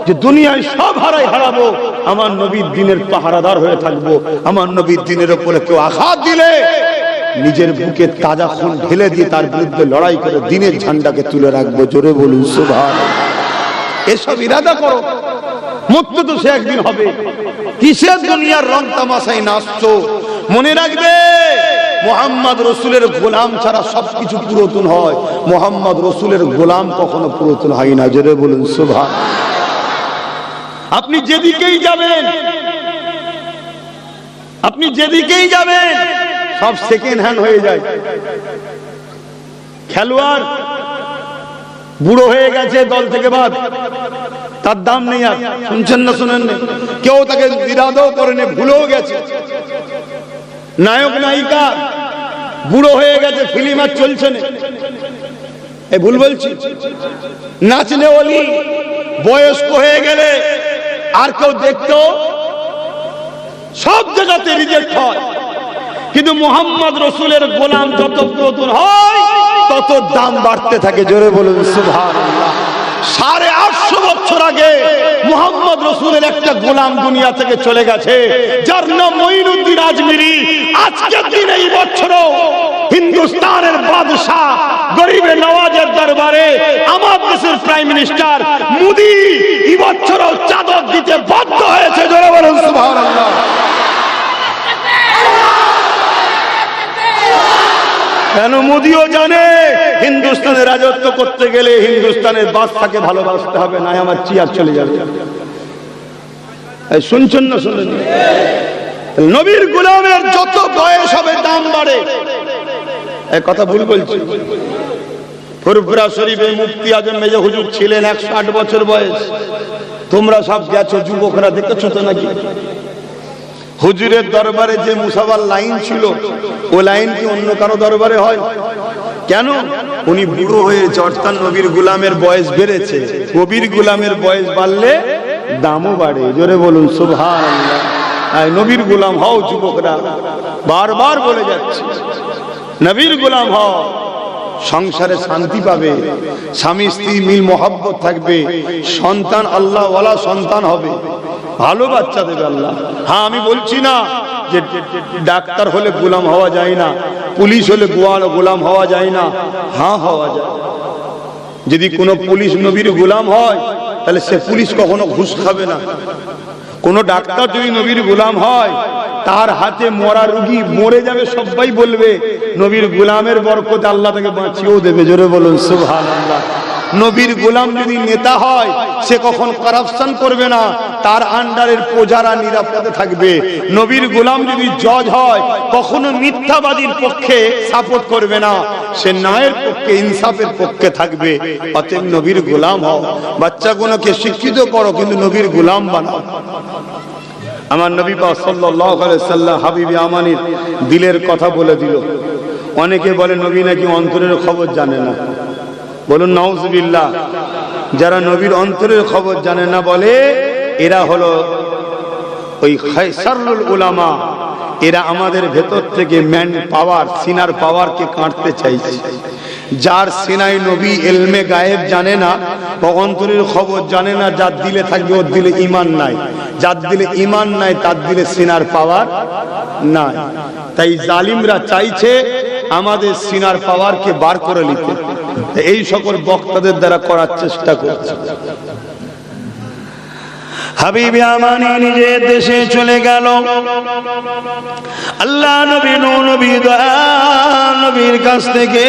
[SPEAKER 1] যে দুনিয়ায় সব হারাবো, আমার নবীর দিনের পাহারাদার হয়ে থাকবো। আমার নবীর দিনের উপরে কেউ আঘাত দিলে নিজের বুকে তাজা খুন ঢেলে দিয়ে তার বিরুদ্ধে লড়াই করে দিনের ঝান্ডাকে তুলে রাখবো। জোরে বলুন সুবহানাল্লাহ। এসব ইরাদা করো, মৃত্যু তো সে একদিন হবে। কিসের দুনিয়ার রং তামাশায় নাচছো? মনে রাখবে মুহাম্মদ রসুলের গোলাম ছাড়া সবকিছু পুরাতন হয়, মুহাম্মদ রসুলের গোলাম কখনো পুরাতন হয় না। জোরে বলুন সুবহানাল্লাহ। আপনি যেদিকেই যাবেন, আপনি যেদিকেই যাবেন সব সেকেন্ড হ্যান্ড হয়ে যায়। খেলোয়াড় বুড়ো হয়ে গেছে, দল থেকে বাদ, তার দাম নেই আর। শুনছেন না? শুনেন না? কেউ তাকে ইরাদাও করেনি, ভুলেও গেছে। নায়ক নায়িকা বুড়ো হয়ে গেছে, ফিল্ম আর চলছে না, এই ভুল বলছি? নাচনে ওলি বয়স্ক হয়ে গেলে আর কেউ দেখতেও সব জায়গাতে রিজেক্ট হয়, কিন্তু মুহাম্মদ রসুলের গোলাম যত পুরাতন হয় তত দাম বাড়তে থাকে। জোরে বলুন সুবহানাল্লাহ। 850 বছর আগে মুহাম্মদ রসুলের একটা গোলাম দুনিয়া থেকে চলে গেছে, যার নাম মঈনুদ্দিন আজমিরি। আজকের দিনে এই বছরও হিন্দুস্তানের বাদশাহ গরিবে নওয়াজের দরবারে আমার দেশের প্রাইম মিনিস্টার মোদি এই বছরও চাদর দিতে বাধ্য হয়েছে। জোরে বলুন সুবহানাল্লাহ। কেন? মোদিও জানে হিন্দুস্তানের রাজত্ব করতে গেলে হিন্দুস্তানের বাদশাকে ভালোবাসতে হবে, না আমার চেয়ার চলে যাবে। শুনছেন না? শুনেন? নবীর গোলামের যত বয়স হবে দাম বাড়ে। এই কথা ভুল বলছি? ফুরফুরা শরীফে মুফতি আজম মেজর হুজুর ছিলেন, 108 বছর বয়স। তোমরা সব গেছো, যুবকরা দেখেছো তো নাকি? হুজুরের দরবারে যে মুসাফার লাইন ছিল, ও লাইন কি অন্য কারো দরবারে হয়? কেন? উনি বুড়ো হয়ে জর্তান, নবীর গোলামের বয়স বেড়েছে। নবীর গোলামের বয়স বাড়লে দামও বাড়ে। জোরে বলুন সুবহানাল্লাহ। নবীর গোলাম হও যুবকরা, বারবার বলে যাচ্ছে নবীর গোলাম হও, সংসারে শান্তি পাবে, স্বামী স্ত্রী মিল মহব্বত থাকবে, সন্তান আল্লাহ ওয়ালা সন্তান হবে, ভালো বাচ্চা দেবে আল্লাহ। হ্যাঁ, আমি বলছি না যে ডাক্তার হলে গোলাম হওয়া যায় না, পুলিশ হলে গোলাম হওয়া যায় না। হ্যাঁ, হওয়া যায়। যদি কোনো পুলিশ নবীর গোলাম হয় তাহলে সে পুলিশ কখনো ঘুষ খাবে না। কোন ডাক্তার যদি নবীর গোলাম হয়, তার হাতে মরা রোগী মরে যাবে, সবাই বলবে নবীর গোলামের বরকতে আল্লাহ তাকে বাঁচিয়েও দেবে। জোরে বলুন সুবহানাল্লাহ। নবীর গোলাম যদি নেতা হয় সে কখন কারাপশন করবে না, তার আন্ডারের প্রজারা নিরাপদে থাকবে। নবীর গোলাম যদি জজ হয় কখনো মিথ্যাবাদীর পক্ষে সাপোর্ট করবে না, সে ন্যায়ের পক্ষে ইনসাফের পক্ষে থাকবে। অতএব নবীর গোলাম হও, বাচ্চাগুলোকে শিক্ষিত করো কিন্তু নবীর গোলাম বানাও। আমার নবী পাক সাল্লাল্লাহু আলাইহি সাল্লাম হাবিবে আমানির দিলের কথা বলে দিল। অনেকে বলে নবী নাকি অন্তরের খবর জানে না, বলুন নাউজুবিল্লাহ। যারা নবীর অন্তরের খবর জানে না বলে এরা হলো ওই খায়সারুল উলামা, এরা আমাদের ভেতর থেকে ম্যান পাওয়ার, সিনার পাওয়ারকে কাটতে চাইছে। যার সিনাই নবী ইলমে গায়েব জানে না, ও অন্তরের খবর জানে না, যার দিলে থাকবে ওর দিলে ঈমান নাই, যার দিলে ঈমান নাই তার দিলে সিনার পাওয়ার নাই। তাই জালিমরা চাইছে আমাদের সিনার পাওয়ারকে বার করে নিতে, এই সকল বক্তাদের দ্বারা করার চেষ্টা করছে। হাবিবে আমানি নিজের দেশে চলে গেল। আল্লাহ নবী নবী নবীর কাছ থেকে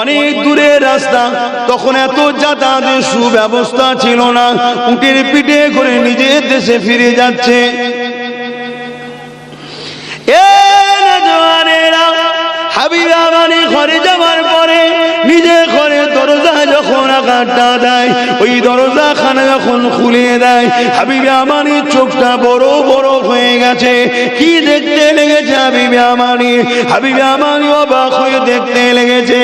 [SPEAKER 1] অনেক দূরের রাস্তা, তখন এত যাতায়াতের সুব্যবস্থা ছিল না, উটের পিঠে করে নিজের দেশে ফিরে যাচ্ছে। হাবিবে আমানি ঘরে যাওয়ার পরে নিজের ঘরে দরজা যখন আঘাতটা দেয়, ওই দরজা খানা যখন খুলে দেয়, হাবিবে আমানি চোখটা বড় বড় হয়ে গেছে। কি দেখতে লেগেছে হাবিবে আমানি? হাবিবে আমানি অবাক হয়ে দেখতে লেগেছে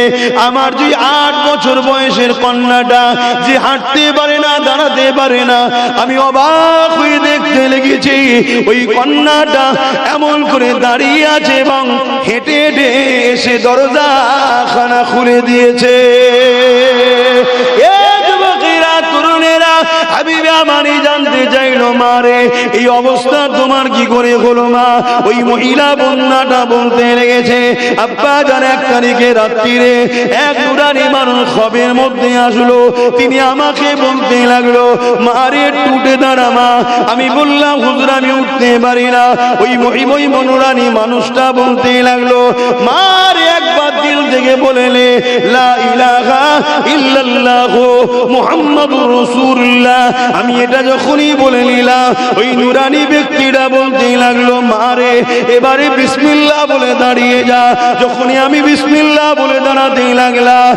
[SPEAKER 1] আমার যে 8 বছর বয়সের কন্যাটা যে হাঁটতে পারে না, দাঁড়াতে পারে না, আমি অবাক হয়ে দেখতে লেগেছি ওই কন্যাটা এমন করে দাঁড়িয়ে আছে এবং হেঁটে হেঁটে এসে দরজা খানা খুলে দিয়েছে। তরুণেরা হাবিবে আমানি জানতে চাইলো, মারে এই অবস্থা তোমার কি করে হলো মা? ওই মহিলা বন্যাটা বলতে লেগেছে, আব্বা জান 1 তারিখে রাত্রিরে এক নুরানি মানুষ খবের মধ্যে আসলো, তিনি আমাকে বলতে লাগলো, মারে টুটে দাঁড়া মা। আমি বললাম হুজুর আমি উঠতে পারি না। ওই নুরানি মানুষটা বলতে লাগলো, মারে একবার দিল থেকে বলেলে লা ইলাহা ইল্লাল্লাহ মুহাম্মাদুর রাসূলুল্লাহ। আমি এটা যখনই বলে নিলাম, ওই নুরানি ব্যক্তিটা বলতে লাগলো, মারে এবারে বিসমিল্লাহ বলে দাঁড়িয়ে যা। যখনই আমি বিসমিল্লাহ বলে দাঁড়াতে লাগলাম,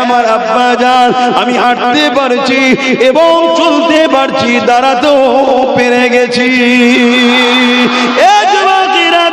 [SPEAKER 1] আমার আব্বা জান আমি হাঁটতে পারছি এবং চলতে পারছি, দাঁড়াতেও পেরে গেছি।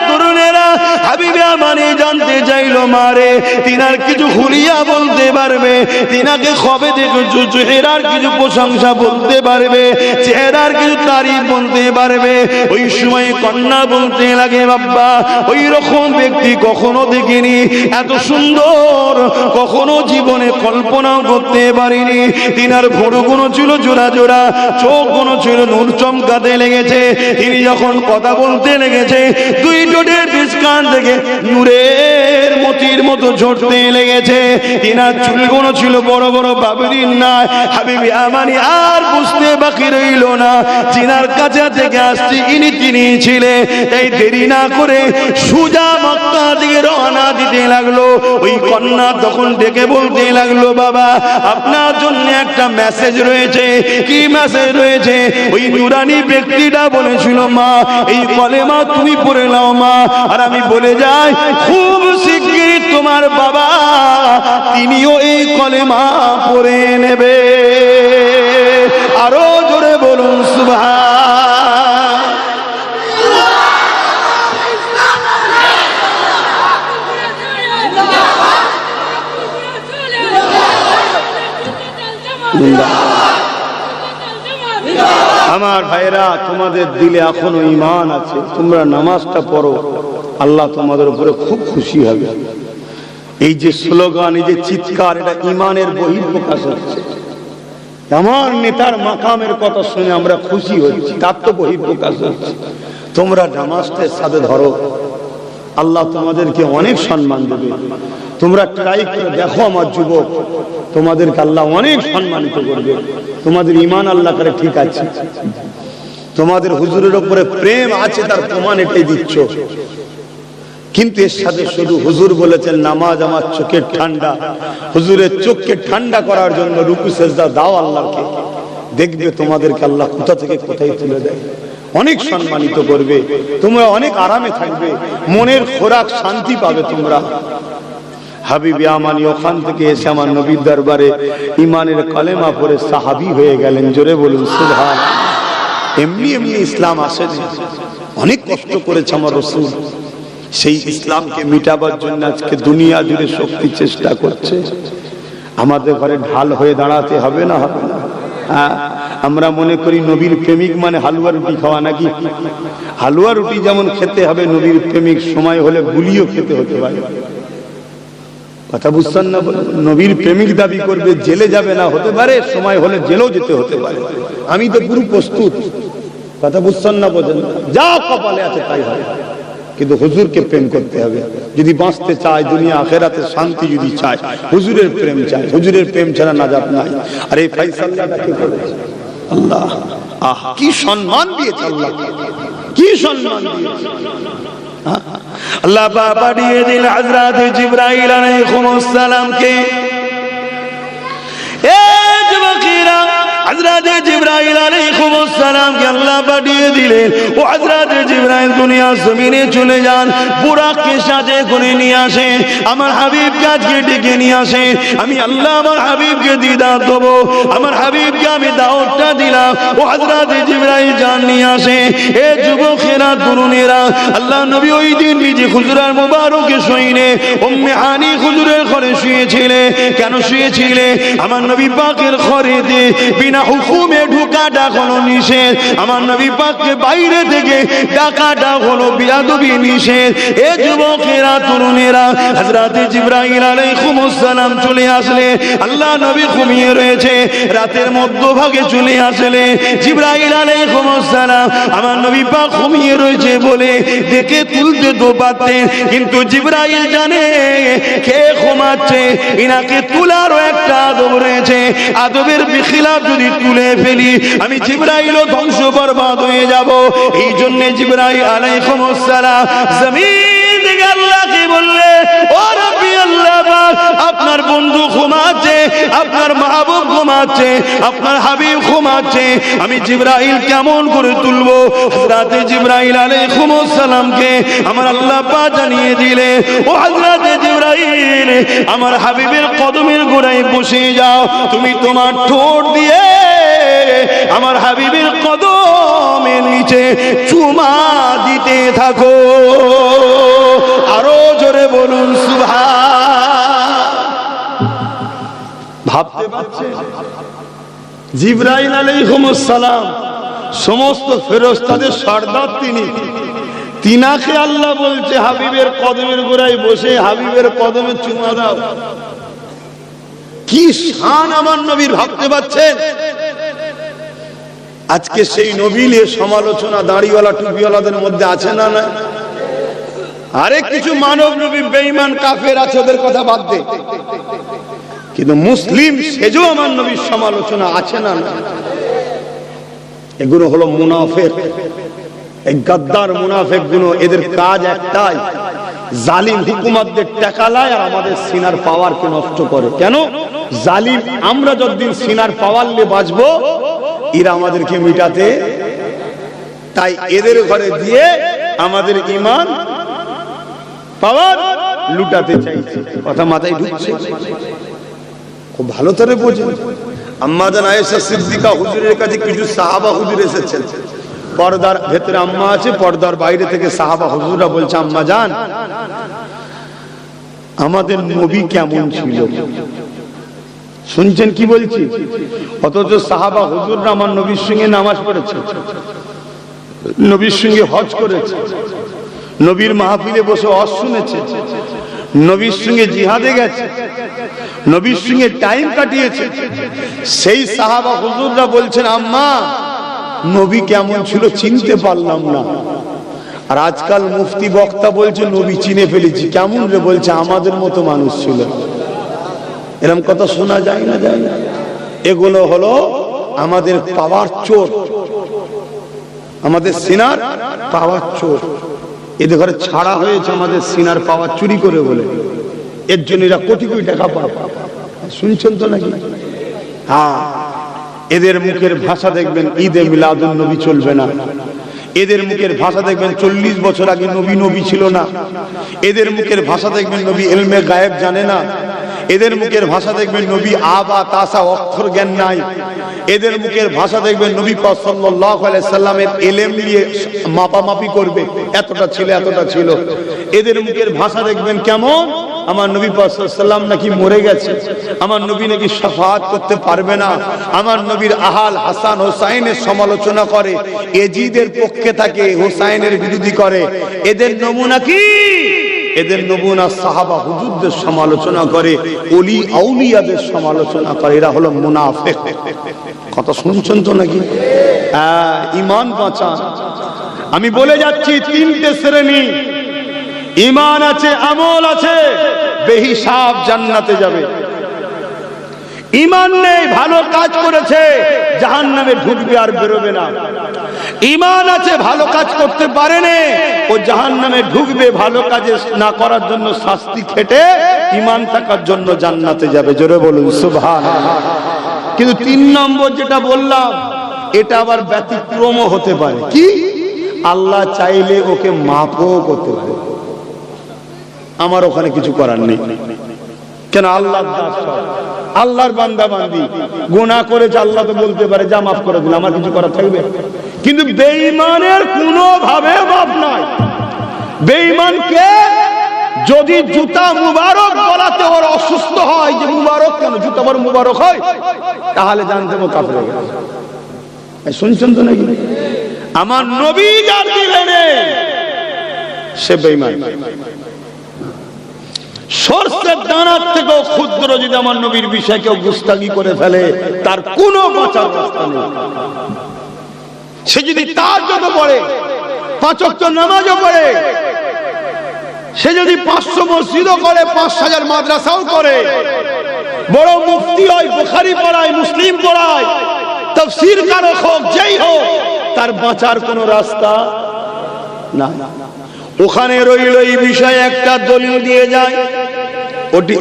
[SPEAKER 1] তরুণেরা হাবিবে আমানি জানতে চাইলো, মারে তিনার কিছু হুলিয়া বলতে পারবে, তিনাকে খবে দেখে চেহারার কিছু প্রশংসা বলতে পারবে, চেহারার কিছু তারিফ বলতে পারবে। ওই সময় কন্যা বলতে লাগে, বাবা ওই রকম ব্যক্তি কখনো দেখিনি, এত সুন্দর কখনো জীবনে কল্পনাও করতে পারিনি। তিনার ভোরগুলো ছিল জোড়া জোড়া, চোখগুলো ছিল নূর চমকাতে লেগেছে। তিনি যখন কথা বলতে লেগেছে, 2 ঠোঁটের মাঝখান থেকে নূরের মতির মতো ঝরতে লেগেছে। তিনার চুলগুলো ছিল বড় বড় বাবরির ন্যায়। হাবিবে আমানি আর বুঝতে বাকি রইল না, তিনার কাছে থেকে আসছে ইনি তিনি ছিলেন। তাই দেরি না করে সুজা মক্কা দিকে রওনা দিতে লাগলো। ওই কন্যা তখন ডেকে বলতে লাগলো, বাবা আপনার জন্য একটা মেসেজ রয়েছে। কি মেসেজ রয়েছে? ওই নুরানি ব্যক্তিটা বলেছিল, মা এই কলেমা তুমি পড়ে নাও মা। আর আমি বলে যাই, খুব শিগগিরই তোমার বাবা তিনিও এই কলেমা পড়ে নেবে। আরো জোরে বলুন সুবহান। আমার ভাইরা, তোমাদের দিলে এখনো ঈমান আছে, তোমরা নামাজটা পড়ো, আল্লাহ তোমাদের উপরে খুব খুশি হবে। এই যে স্লোগান, এই যে চিৎকার, এটা ঈমানের বহিঃপ্রকাশ হচ্ছে। আমার নেতার মাকামের কথা শুনে আমরা খুশি হচ্ছি, তার তো বহিঃপ্রকাশ হচ্ছে। তোমরা নামাজটা সাথে ধরো, আল্লাহ তোমাদেরকে অনেক সম্মান দেবে। তোমরা ট্রাই করে দেখো আমার যুবক, তোমাদেরকে আল্লাহ অনেক সম্মানিত করবে। তোমাদের ঈমান আল্লাহ করে ঠিক আছে, তোমাদের হুজুরের উপরে প্রেম আছে, তার প্রমাণ এটাই দিচ্ছ।
[SPEAKER 2] কিন্তু এর সাথে শুধু হুজুর বলেছেন নামাজ আমার চোখের ঠান্ডা। হুজুরের চোখকে ঠান্ডা করার জন্য রুকু সেজদা দাও আল্লাহকে, দেখবে তোমাদেরকে আল্লাহ কোথা থেকে কোথায় তুলে দেয়, অনেক সম্মানিত করবে, তোমরা অনেক আরামে থাকবে, মনের খোরাক শান্তি পাবে তোমরা। হাবিবে আমানি ওখান থেকে এসে আমার নবীর দরবারে ইমানের কালেমা পড়ে সাহাবী হয়ে গেলেন। জোরে বলুন সুবহান। এমনি এমনি ইসলাম আসেনি, অনেক কষ্ট করেছে আমার রাসূল। সেই ইসলামকে মিটাবার জন্য আজকে দুনিয়া জুড়ে শক্তি চেষ্টা করছে। আমাদের ঘরে ঢাল হয়ে দাঁড়াতে হবে না? হবে না? আমরা মনে করি নবীর প্রেমিক মানে হালুয়া রুটি খাওয়া, নাকি? হালুয়া রুটি যেমন খেতে হবে, নবীর প্রেমিক সময় হলে গুলিও খেতে হতে পারে। কথা বুঝছেন না? নবীর প্রেমিক দাবি করবে, জেলে যাবে না, হতে পারে সময় হলে জেলেও যেতে হতে পারে। আমি তো পুরো প্রস্তুত। কথা বুঝছেন না? বোঝেন না? যা কপালে আছে তাই হবে, কিন্তু হুজুরকে প্রেম করতে হবে। যদি বাঁচতে চায়, দুনিয়া আখেরাতে শান্তি যদি চায়, হুজুরের প্রেম চায়। হুজুরের প্রেম ছাড়া নাজাত নাই। আর এই ফয়সালাটা কি করেছে আল্লাহ? কি সম্মান দিয়েছে আল্লাহ, কি সম্মান দিয়েছে
[SPEAKER 1] আল্লাহ পাঠিয়ে দিল হযরত জিবরাইল আলাইহিস সালামকে। এ যুবকেরা, হযরত জিবরাইল আলাইহিস সালামকে আল্লাহ পাঠিয়ে দিলেন। ও হযরত জিবরাইল দুনিয়া জমিনে চলে যান, বুরাককে সাথে করে নিয়ে আসেন, আমার হাবিবকে আজকে ডেকে নিয়ে আসেন। আমি আল্লাহ আমার হাবিবকে দিদার দেব, আমার হাবিবকে আমি দাওয়াতটা দিলাম। ও হযরত জিবরাইল যান নিয়ে আসেন। এ যুবকেরা, তরুণেরা, আল্লাহ নবী ওই দিন নিজে হুজুরের মুবারকে শুইনে উম্মে হানি হুজুরের ঘরে শুয়েছিলেন। কেন শুয়েছিলেন? আমার নবী পাকের ঘরেতে বিনা হুকুমে ঢোকাটা হলো নিষেধ। আমার নবী পাককে বাইরে থেকে ডাকাটা হলো বিয়াদবি নিষেধ। এ যুবকেরা, তরুণেরা, হযরত জিবরাইল আলাইহিস সালাম চলে আসলেন। আল্লাহ নবী ঘুমিয়ে রয়েছে, রাতের মধ্যভাগে চলে আসলেন। জিবরাইল আলাইহিস সালাম আমার নবী পাক ঘুমিয়ে রয়েছে বলে দেখে তুলতে তো পারতেন, কিন্তু জিবরাইল জানে কে ঘুমাচ্ছে, ইনাকে তুলারও একটা আদব রয়েছে। আদবের বিখিলাফ যদি তুলে ফেলি, আমি জিবরাইলও ধ্বংস বরবাদ হয়ে যাব। এই জন্য জিবরাইল আলাইহিস সালাম জমিন থেকে আল্লাহকে বললে, ও রব্বি আল্লাহ পাক, আপনার বন্ধু ঘুমাচ্ছে, আপনার মাহবুব ঘুমাচ্ছে, আপনার হাবিব ঘুমাচ্ছে, আমি জিবরাইল কেমন করে তুলবো? হযরত জিবরাইল আলাইহিস সালামকে আমার আল্লাহ পাক জানিয়ে দিলে, ও হযরত জিবরাইল, আমার হাবিবের কদমের গোড়ায় বসে যাও, তুমি তোমার ঠোঁট দিয়ে আমার হাবিবের কদমের নিচে চুমা দিতে থাকো। আরো জোরে বলুন সুবহান। ভাবতে পারছেন? জিবরাইল আলাইহিস সালাম সমস্ত ফেরেশতাদের সর্দার, তিনাকে আল্লাহ বলছে হাবিবের কদমের গোড়ায় বসে হাবিবের কদমে চুমা দাও। কি শান আমার নবীর, ভাবতে পারছেন? আজকে সেই নবী নিয়ে সমালোচনা দাড়িওয়ালা টুপিওয়ালাদের মধ্যে আছে না? না, আরে কিছু মানব নবী বেঈমান কাফের আছে, ওদের কথা বাদ দে, কিন্তু মুসলিম সেজো আমার নবীর সমালোচনা আছে না? না, এগুলো হলো মুনাফিক, এই গাদ্দার মুনাফিক গুলো। এদের কাজ একটাই, জালিম হুকুমতদের টাকা লায় আর আমাদের সিনার পাওয়ারকে নষ্ট করে। কেন? জালিম আমরা যতদিন সিনার পাওয়ার নিয়ে বাঁচবো, এরা আমাদেরকে মিটাতে, তাই এদের ঘরে দিয়ে আমাদের ঈমান পাওয়ার লুটাতে চাইছে। কথা মাথায় ঢুকছে? খুব ভালো করে বোঝেন। আম্মা জান আয়েশা সিদ্দিকা হুজুরের কাছে কিছু সাহাবা হুজুর এসেছেন। পর্দার ভেতরে আম্মা আছে, পর্দার বাইরে থেকে সাহাবা হুজুররা বলছে, আম্মা জান, আমাদের নবী কেমন ছিল? শুনছেন কি বলছি? অথচ সাহাবা হুজুররা আমার নবীর সঙ্গে নামাজ পড়েছে, নবীর সঙ্গে হজ করেছে, নবীর মাহফিলে বসে ওয়াজ শুনেছে, নবীর সঙ্গে জিহাদে গেছে, নবীর সঙ্গে টাইম কাটিয়েছে। সেই সাহাবা হুজুররা বলছেন, আম্মা নবী কেমন ছিল চিনতে পারলাম না। আর আজকাল মুফতি বক্তা বলছে নবী চিনে ফেলেছি। কেমন রে? বলছে আমাদের মতো মানুষ ছিল। এরকম কথা শোনা যায় না? যায় না? এগুলো হলো আমাদের পাওয়ার চোর, আমাদের সিনার পাওয়ার চোর।
[SPEAKER 2] এদের ঘরে ছাড়া হয়েছে আমাদের সিনার পাওয়ার চুরি করে বলে, এর জন্য এরা কোটি কোটি টাকা পায়। শুনছেন তো নাকি? হ্যাঁ, এদের মুখের ভাষা দেখবেন ঈদে মিলাদুন নবী চলবে না। এদের মুখের ভাষা দেখবেন 40 বছর আগে নবী নবী ছিল না। এদের মুখের ভাষা দেখবেন নবী ইলমে গায়েব জানে না। এদের মুখের ভাষা দেখবেন নবী আবা তাসা অক্ষর জ্ঞান নাই। এদের মুখের ভাষা দেখবেন নবী পাক সাল্লাল্লাহু আলাইহি সাল্লামের ইলম নিয়ে মাপামাপি করবে, এতটা ছিল এতটা ছিল। এদের মুখের ভাষা দেখবেন কেমন, আমার নবী পাক সাল্লাল্লাহু আলাইহি সাল্লাম নাকি মরে গেছে, আমার নবী নাকি শাফাআত করতে পারবে না, আমার নবীর আহাল হাসান হোসাইনের সমালোচনা করে, এজিদের পক্ষে থাকে, হোসাইনের বিরোধী করে। এদের নমুনা কি? এদের নমুনা সাহাবা হুজুরদের সমালোচনা করে, ওলি আউলিয়াদের সমালোচনা করে। এরা হলো মুনাফিক। কথা শুনছেন তো নাকি? ঈমান বাঁচান। আমি বলে যাচ্ছি, তিনটে শ্রেণী, ঈমান আছে, আমল আছে, বেহিসাব জান্নাতে যাবে। ঈমান নেই, ভালো কাজ করেছে, জাহান্নামে ঢুকবে আর বেরোবে না। ঈমান আছে, ভালো কাজ করতে পারেনি, ও জাহান্নামে ঢুকবে, ভালো কাজ না করার জন্য শাস্তি খেটে ঈমান থাকার জন্য জান্নাতে যাবে। জোরে বলুন সুবহানাল্লাহ। কিন্তু 3 নম্বর যেটা বললাম, এটা আবার ব্যতিক্রমও হতে পারে। কি? আল্লাহ চাইলে ওকে মাফও করতে পারে। আমার ওখানে কিছু করার নেই। কেন? আল্লাহর দাস, আল্লাহর বান্দা বান্দি, গুনাহ করেছে, আল্লাহ তো বলতে পারে যা মাফ করে দিলাম, আমার কিছু করার থাকবে? কিন্তু বেঈমানের কোনো ভাবে মাফ নাই। বেঈমানকে যদি জুতা মুবারক বলাতে ওর অসুস্থ হয়, যে মুবারক কেন, জুতা বড় মুবারক হয়, তাহলে জানতে হবে কাফের হয়ে গেছে। শুনছেন তো নাকি? আমার নবী যার দিলেন সে বেঈমান। সরষের দানার থেকেও ক্ষুদ্র যদি আমার নবীর বিষয়ে কেউ গুস্তাগি করে ফেলে, তার কোনো বাঁচার রাস্তা নেই। সে যদি তার যত পড়ে, 5 ওয়াক্ত নামাজও পড়ে, সে যদি 500 মসজিদও করে, 5000 মাদ্রাসাও করে, বড় মুফতি হয়, বুখারী পড়ায়, মুসলিম পড়ায়, তাফসীর কারক হোক, যেই হোক, তার বাঁচার কোনো রাস্তা না। ওখানে রইল এই বিষয়ে একটা দলিল দিয়ে যায়,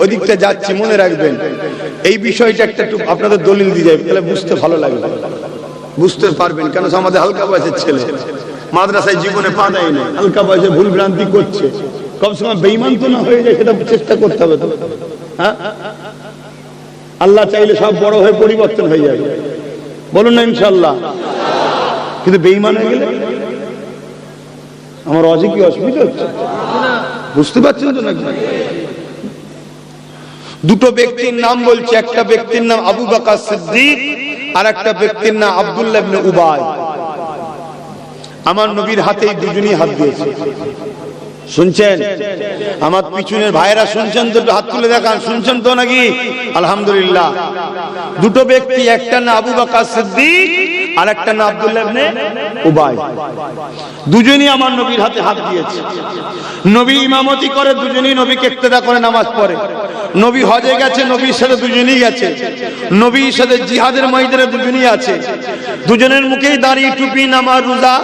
[SPEAKER 2] ওদিকটা যাচ্ছে, মনে রাখবেন এই বিষয়টা একটা একটু আপনাদের দলিল দিয়ে যাবে, তাহলে বুঝতে ভালো লাগবে, বুঝতে পারবেন। কেন? আমাদের হালকা বয়সের ছেলে মাদ্রাসায় জীবনে পা দেয় না, হালকা বয়সে ভুল ভ্রান্তি করছে, কম সময় বেঈমান তো না হয়ে যায়, সেটা চেষ্টা করতে হবে তো। হ্যাঁ, আল্লাহ চাইলে সব বড় হয়ে পরিবর্তন হয়ে যাবে, বলুন না ইনশাআল্লাহ। কিন্তু বেঈমান হয়ে গেলে আমার অজে কি অসুবিধা হচ্ছে? বুঝতে পারছেন তো নাকি? দুটো ব্যক্তির নাম বলছে, একটা ব্যক্তির নাম আবু বকর সিদ্দিক, আর একটা ব্যক্তির নাম আব্দুল্লাহ ইবনে উবাই। আমার নবীর হাতেই দুজনই হাত দিয়েছে। শুনছেন? আমার পিছনের ভাইরা শুনছেন তো? হাত তুলে দেখান, শুনছেন তো নাকি? আলহামদুলিল্লাহ। দুটো ব্যক্তি, একটা না আবু বকর সিদ্দিক আর একটা না আব্দুল্লাহ ইবনে উবাই, দুজনই আমার নবীর হাতে হাত দিয়েছে। নবী ইমামতি করে, দুজনই নবীকে ইক্তেদা করে নামাজ পড়ে। নবী হজে গেছে, নবীর সাথে দুজনই গেছে। নবীর সাথে জিহাদের ময়দানে দুজনই আছে। দুজনের মুখেই দাড়ি, টুপি, নামাজ, রোজা,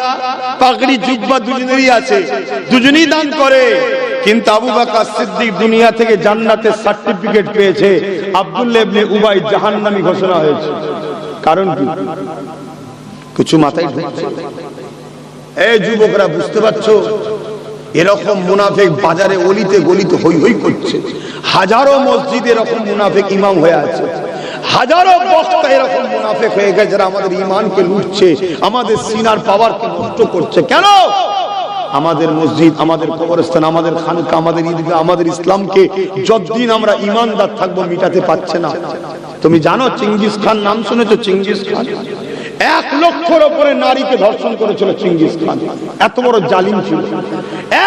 [SPEAKER 2] পাগড়ি, জুব্বা দুজনেরই আছে। দুজনই দান করে। কিন্তু আবু বকর সিদ্দিক দুনিয়া থেকে জান্নাতের সার্টিফিকেট পেয়েছে, আব্দুল্লাহ ইবনে উবাই জাহান্নামী ঘোষণা হয়েছে। কারণ কি? কিছু মাথায় ঢুকছে? এই যুবকরা বুঝতে পারছো? এরকম মুনাফিক বাজারে অলিতে গলিতে হই হই করছে। হাজারো মসজিদে এরকম মুনাফিক ইমাম হয়ে আছে, হাজারো বক্তা এরকম মুনাফিক হয়ে গেছে, যারা আমাদের ঈমানকে লুটছে, আমাদের সিনার পাওয়ারকে নষ্ট করছে। কেন? আমাদের মসজিদ, আমাদের কবরস্থান, আমাদের খানকা, আমাদের ঈদগাহ, আমাদের ইসলামকে যতদিন আমরা ঈমানদার থাকবো মিটাতে পারছে না। তুমি জানো চেঙ্গিস খান নাম শুনেছো? চেঙ্গিস খান 1 লক্ষের উপরে নারীকে ধর্ষণ করেছিল। চেঙ্গিস খান এত বড় জালিম ছিল।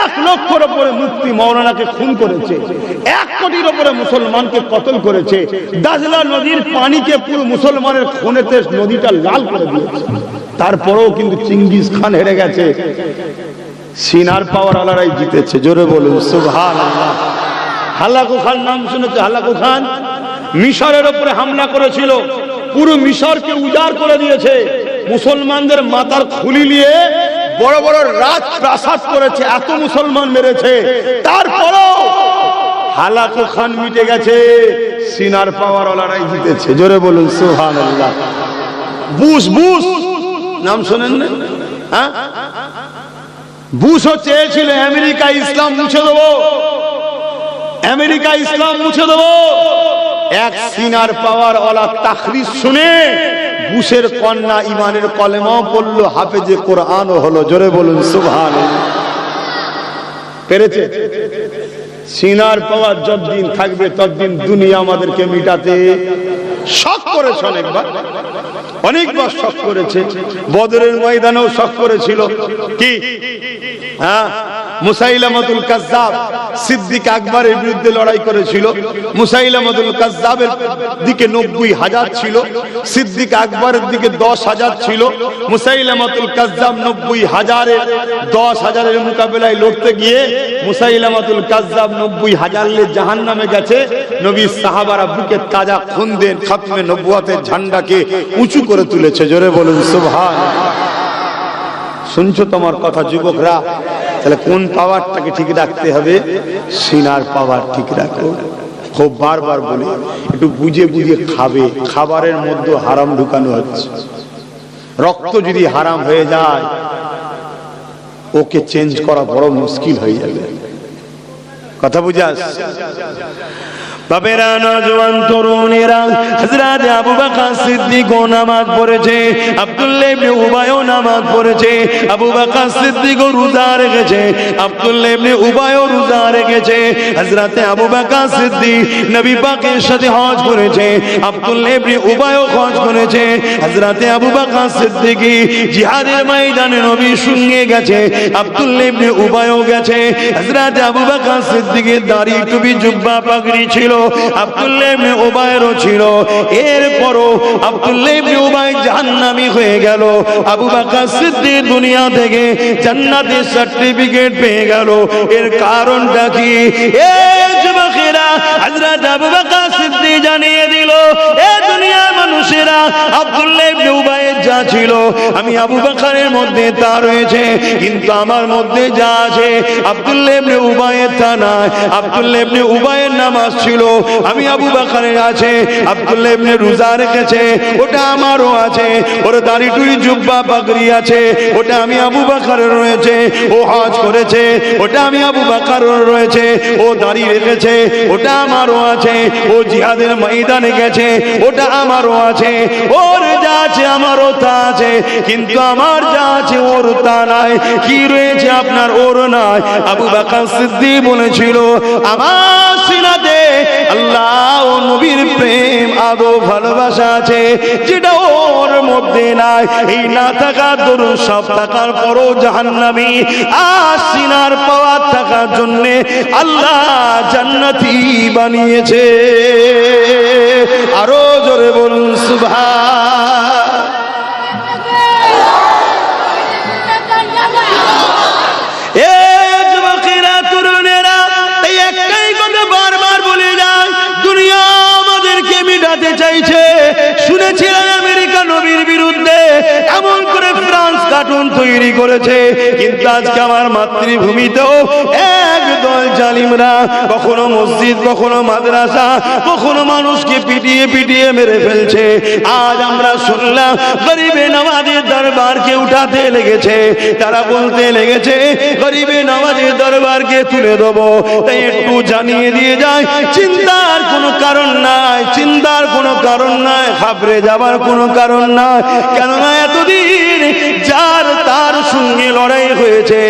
[SPEAKER 2] 1 লক্ষের উপরে মুফতি মাওলানাকে খুন করেছে। 1 কোটির উপরে মুসলমানকে কতল করেছে। দাজলা নদীর পানিকে পুরো মুসলমানের খুনেতে নদীটা লাল করে দিয়েছে। তারপরেও কিন্তু চেঙ্গিস খান হেরে গেছে। সিনার পাওয়ার আলারাই জিতেছে। জোরে বলুন সুবহানাল্লাহ। হালাকু খান নাম শুনেছে? হালাকু খান মিশরের উপরে হামলা করেছিল, পুরো মিশরকে উজাড় করে দিয়েছে। মুসলমানদের মাথার খুলি নিয়ে বড় বড় রাজ প্রাসাদ করেছে, এত মুসলমান মেরেছে, তারপরও হালাকু খান মিটে গেছে, সিনার পাওয়ার ওলারাই জিতেছে। জোরে বলুন সুবহানাল্লাহ। বুশ বুশ নাম শোনেন না? হ্যাঁ, বুশও চেয়েছিল আমেরিকা ইসলাম মুছে দেবো, আমেরিকা ইসলাম মুছে দেবো। এক সিনার পাওয়ার ওলা তাকরির শুনে বুশের কন্যা ইমানের কলেমাও পড়লো, হাফেজে কোরআনও হলো। জোরে বলুন সুবহানাল্লাহ। পেরেছে? সিনার পাওয়ার যতদিন থাকবে ততদিন দুনিয়া আমাদেরকে মিটাতে শখ করেছে, অনেকবার শখ করেছে। বদরের ময়দানেও শখ করেছিল। কি? হ্যাঁ, মুসাইলামাতুল কাজ্জাব সিদ্দিক আকবরের বিরুদ্ধে লড়াই করেছিল। মুসাইলামাতুল কাজ্জাবের দিকে 90,000 ছিল, সিদ্দিক আকবরের দিকে 10,000 ছিল। মুসাইলামাতুল কাজ্জাব 90,000-এর 10,000-এর মোকাবেলায় লড়তে গিয়ে মুসাইলামাতুল কাজ্জাব 90,000 জাহান্নামে গেছে। নবী সাহাবারা বুকে তাজা খুন দেন, খাতমে নবুয়তের ঝান্ডাকে উঁচু করে তুলেছে। জোরে বলুন সুবহানাল্লাহ। শুনছো তোমার কথা যুবকরা? তাহলে কোন পাওয়ারটাকে ঠিক রাখতে হবে? সিনার পাওয়ার ঠিক রাখো। খুব বারবার বলি, একটু বুঝে বুঝে খাবে। খাবারের মধ্যে হারাম ঢুকানো হচ্ছে। রক্ত যদি হারাম হয়ে যায়, ওকে চেঞ্জ করা বড় মুশকিল হয়ে যাবে। কথা বুঝে আসছে? বাবেরা, নওজওয়ান তরুণেরা, হযরত আবু বকর সিদ্দিক নামাজ পড়েছে, আব্দুল্লাহ ইবনে উবাইও নামাজ পড়েছে। আবু বকর সিদ্দিক রোজা রেখেছে, আব্দুল্লাহ ইবনে উবাইও রোজা রেখেছে। হযরত আবু বকর সিদ্দিক নবী পাকের সাথে হজ করেছে, আব্দুল্লাহ ইবনে উবাইও হজ করেছে। হযরত আবু বকর সিদ্দিক জিহাদের ময়দানে নবীর সঙ্গে গেছে, আব্দুল্লাহ ইবনে উবাইও গেছে। হযরত আবু বকর সিদ্দিকের দাড়ি, টুপি, জুব্বা, পাগড়ি ছিল, আব্দুল্লাহ ইবনে উবাইরও ছিল। এরপরও আব্দুল্লাহ ইবনে উবাই জাহান্নামী হয়ে গেল। আবু বকর সিদ্দিক দুনিয়া থেকে জান্নাতের সার্টিফিকেট পেয়ে গেল। এর কারণটা কি? এই যুবকেরা, হযরত আবু বকর সিদ্দিক জানিয়ে দিল, এ দুনিয়ার মানুষেরা, আব্দুল্লাহ ইবনে উবাইয়ের যা ছিল আমি আবু বকরের মধ্যে তা রয়েছে, কিন্তু আমার মধ্যে যা আছে আব্দুল্লাহ ইবনে উবাইয়ের তা নাই। আব্দুল্লাহ ইবনে উবাইয়ের নামাজ ছিল, আমি আবু বকরের আছে। আব্দুল্লাহ ইবনে রোজা রেখেছে, ওটা আমারও আছে। ওর দাড়ি টুড়ি জুব্বা পাগড়ি আছে, ওটা আমি আবু বকরের রয়েছে। ও হজ করেছে, ওটা আমি আবু বকরের রয়েছে। ও দাড়ি রেখেছে, ওটা আমারও আছে। ও জিহাদের ময়দানে গেছে, ওটা আমারও আছে। ওর যা আছে আমারও তা আছে, কিন্তু আমার যা আছে ওর তা নাই। কি রয়েছে আপনার, ওর নাই। আবু বকর সিদ্দিক বলেছিল, আমার সিনাতে আল্লাহ ও নবীর প্রেম, আদব, ভালোবাসা আছে, যেটা ওর মধ্যে নাই। এই না থাকার দরুন সব থাকার পরও জাহান্নামী। আর সিনার পাওয়ার থাকার জন্য আল্লাহ জান্নাতি বানিয়েছে। আরো জোরে বলুন সুবহান। শুনেছিলাম আমেরিকা নবীর বিরুদ্ধে এমন করে ফ্রান্স কার্টুন তৈরি করেছে, কিন্তু আজকে আমার মাতৃভূমিতেও একদল জালিমরা কখনো মসজিদ, কখনো মাদ্রাসা, কখনো মানুষকে পিটিয়ে পিটিয়ে মেরে ফেলছে। আজ আমরা শুনলাম গরিবে নওয়াজের দরবারকে উঠাতে লেগেছে, তারা বলতে লেগেছে গরিবে নওয়াজের দরবারকে তুলে দেবো। তাই একটু জানিয়ে দিয়ে যায়, চিন্তার কোনো কারণ নাই, চিন্তার কোনো কারণ নাই, ঘাবড়ে যাবার কোনো কারণ নাই। কেননা এতদিন যার তার সঙ্গে লড়াই হয়েছে,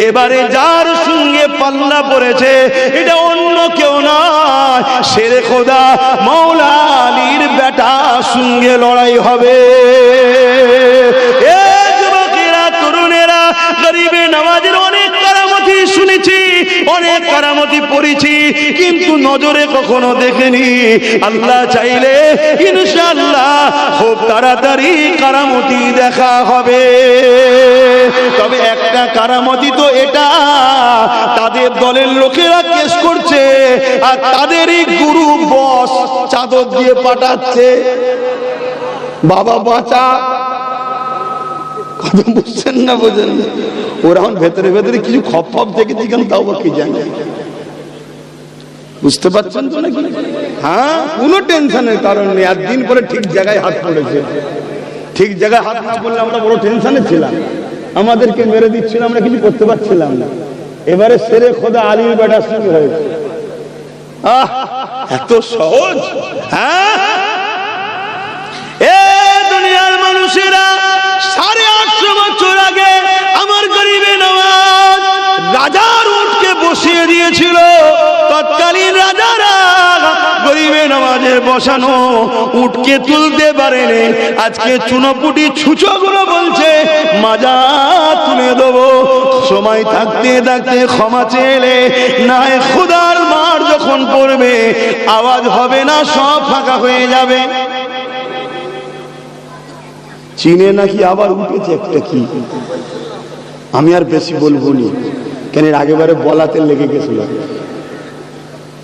[SPEAKER 2] এবারে যার সঙ্গে পাল্লা পড়েছে এটা অন্য কেউ নয়, শেরে খোদা মৌলা আলীর বেটা সঙ্গে লড়াই হবে। এ যুবকেরা, তরুণেরা, গরিবে নওয়াজের অনেক কারামতি শুনেছি, অনেক কারামতি পড়েছি, কিন্তু নজরে কখনো দেখিনি। আল্লাহ চাইলে ইনশাআল্লাহ খুব তাড়াতাড়ি কারামতি দেখা হবে। তবে একটা কারামতি তো এটা, তাদের দলের লোকেরা কেস করছে আর তাদেরই গুরু বস চাদর দিয়ে পাঠাচ্ছে, বাবা বাঁচা। কথা বুঝছেন না বোঝেন না? ওরা এখন ভেতরে ভেতরে কিছু খপ খপ দেখেছি কেন তাও বা কি জানে, বুঝতে পারছেন তো নাকি? হ্যাঁ, কোনো টেনশনের কারণ নেই। আর দিন পরে ঠিক জায়গায় হাত পড়েছে, ঠিক জায়গায় হাত না পড়লে আমরা বড় টেনশনে ছিলাম, আমাদেরকে মেরে দিচ্ছিল, আমরা কিছু করতে পারছিলাম না। এবারে সেরে খোদা আলীর বেটা শুরু হয়েছে। আহ, এত সহজ? হ্যাঁ,
[SPEAKER 1] এ দুনিয়ার মানুষেরা 850 বছর আগে আমার গরিবে নওয়াজ রাজার উটকে বসিয়ে দিয়েছিল। তৎকালীন রাজারা গরিবে নওয়াজের বসানো উটকে তুলতে পারেনি। আজকে চুনোপুটি ছুঁচোগুলো বলছে মাজা তুলে দেবো। সময় থাকতে থাকতে ক্ষমা চেলে না, খোদার মার যখন পড়বে আওয়াজ হবে না, সব ফাঁকা হয়ে যাবে।
[SPEAKER 2] চীনে নাকি আবার উঠেছে একটা কি, আমি আর বেশি বলবো নি, কেন এর আগেবারে বলাতে লেগে গেছিল,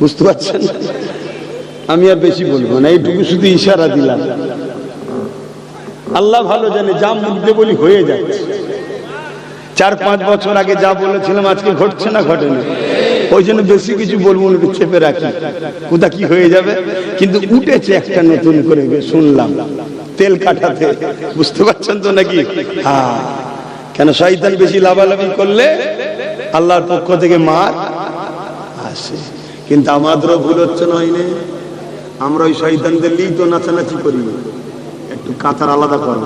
[SPEAKER 2] বুঝতে পারছেন? আমি আর বেশি বলবো না, এইটুকু শুধু ইশারা দিলাম। আল্লাহ ভালো জানে, যা মুখ দিয়ে বলি হয়ে যাচ্ছে। 4-5 বছর আগে যা বলেছিলাম আজকে ঘটছে না ঘটে না, ওই জন্য বেশি কিছু বলবো না, চেপে রাখি, কোথা কি হয়ে যাবে। কিন্তু উঠেছে একটা নতুন করে, শুনলাম তেল কাটাতে, বুঝতে পারছেন তো নাকি? হ্যাঁ, কেন শয়তান বেশি লাভালাভি করলে আল্লাহর পক্ষ থেকে মার আসে। কিন্তু আমাদেরও ভুল হচ্ছে না, হয়নি? আমরা ওই শয়তানদের লিই তো নাচানাচি করি, একটু কাতার আলাদা করো,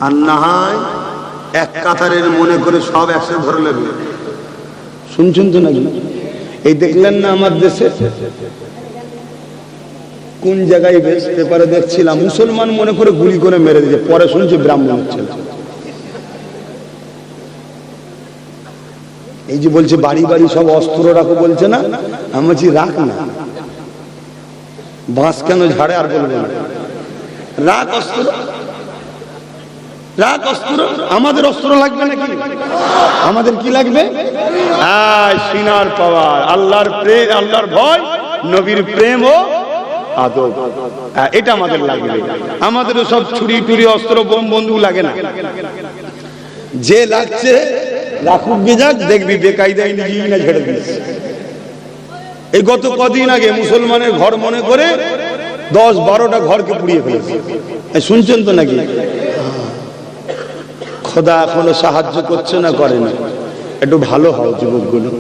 [SPEAKER 2] আর না হয় এক কাতারের মনে করে সব একসাথে ধরে নেবে। শুনছেন তো নাকি? এই দেখলেন না আমার দেশে কোন জায়গায় বেশ পেপারে দেখছিলাম, মুসলমান মনে করে গুলি করে মেরে দিয়েছে, পরে শুনছি ব্রাহ্মণ ছিল। এই যে বলছে বাড়ি বাড়ি সব অস্ত্র রাখো বলছে না, আমি বলছি রাখ না, বাঁশ কেন ঝাড়ে আর বলবে না, রাখ অস্ত্র, রাখ অস্ত্র। আমাদের অস্ত্র লাগবে নাকি? আমাদের কি লাগবে? সিনার পাওয়ার, আল্লাহর প্রেম, আল্লাহর ভয়, নবীর প্রেম ও আদব, এটা আমাদের লাগবে। আমাদেরও সব ছুরি টুরি অস্ত্র বোম বন্দুক লাগে না। যে লাগছে রাখুক গে যাক, দেখবি বেকায়দায় নিজেই না ঝেড়ে দিচ্ছে। এই গত কদিন আগে মুসলমানের ঘর মনে করে 10-12টা ঘরকে পুড়িয়ে ফেলেছে, শুনছেন তো নাকি? খোদা এখনো সাহায্য করছে না, করে না। একটু ভালো হও যুবকগুলো,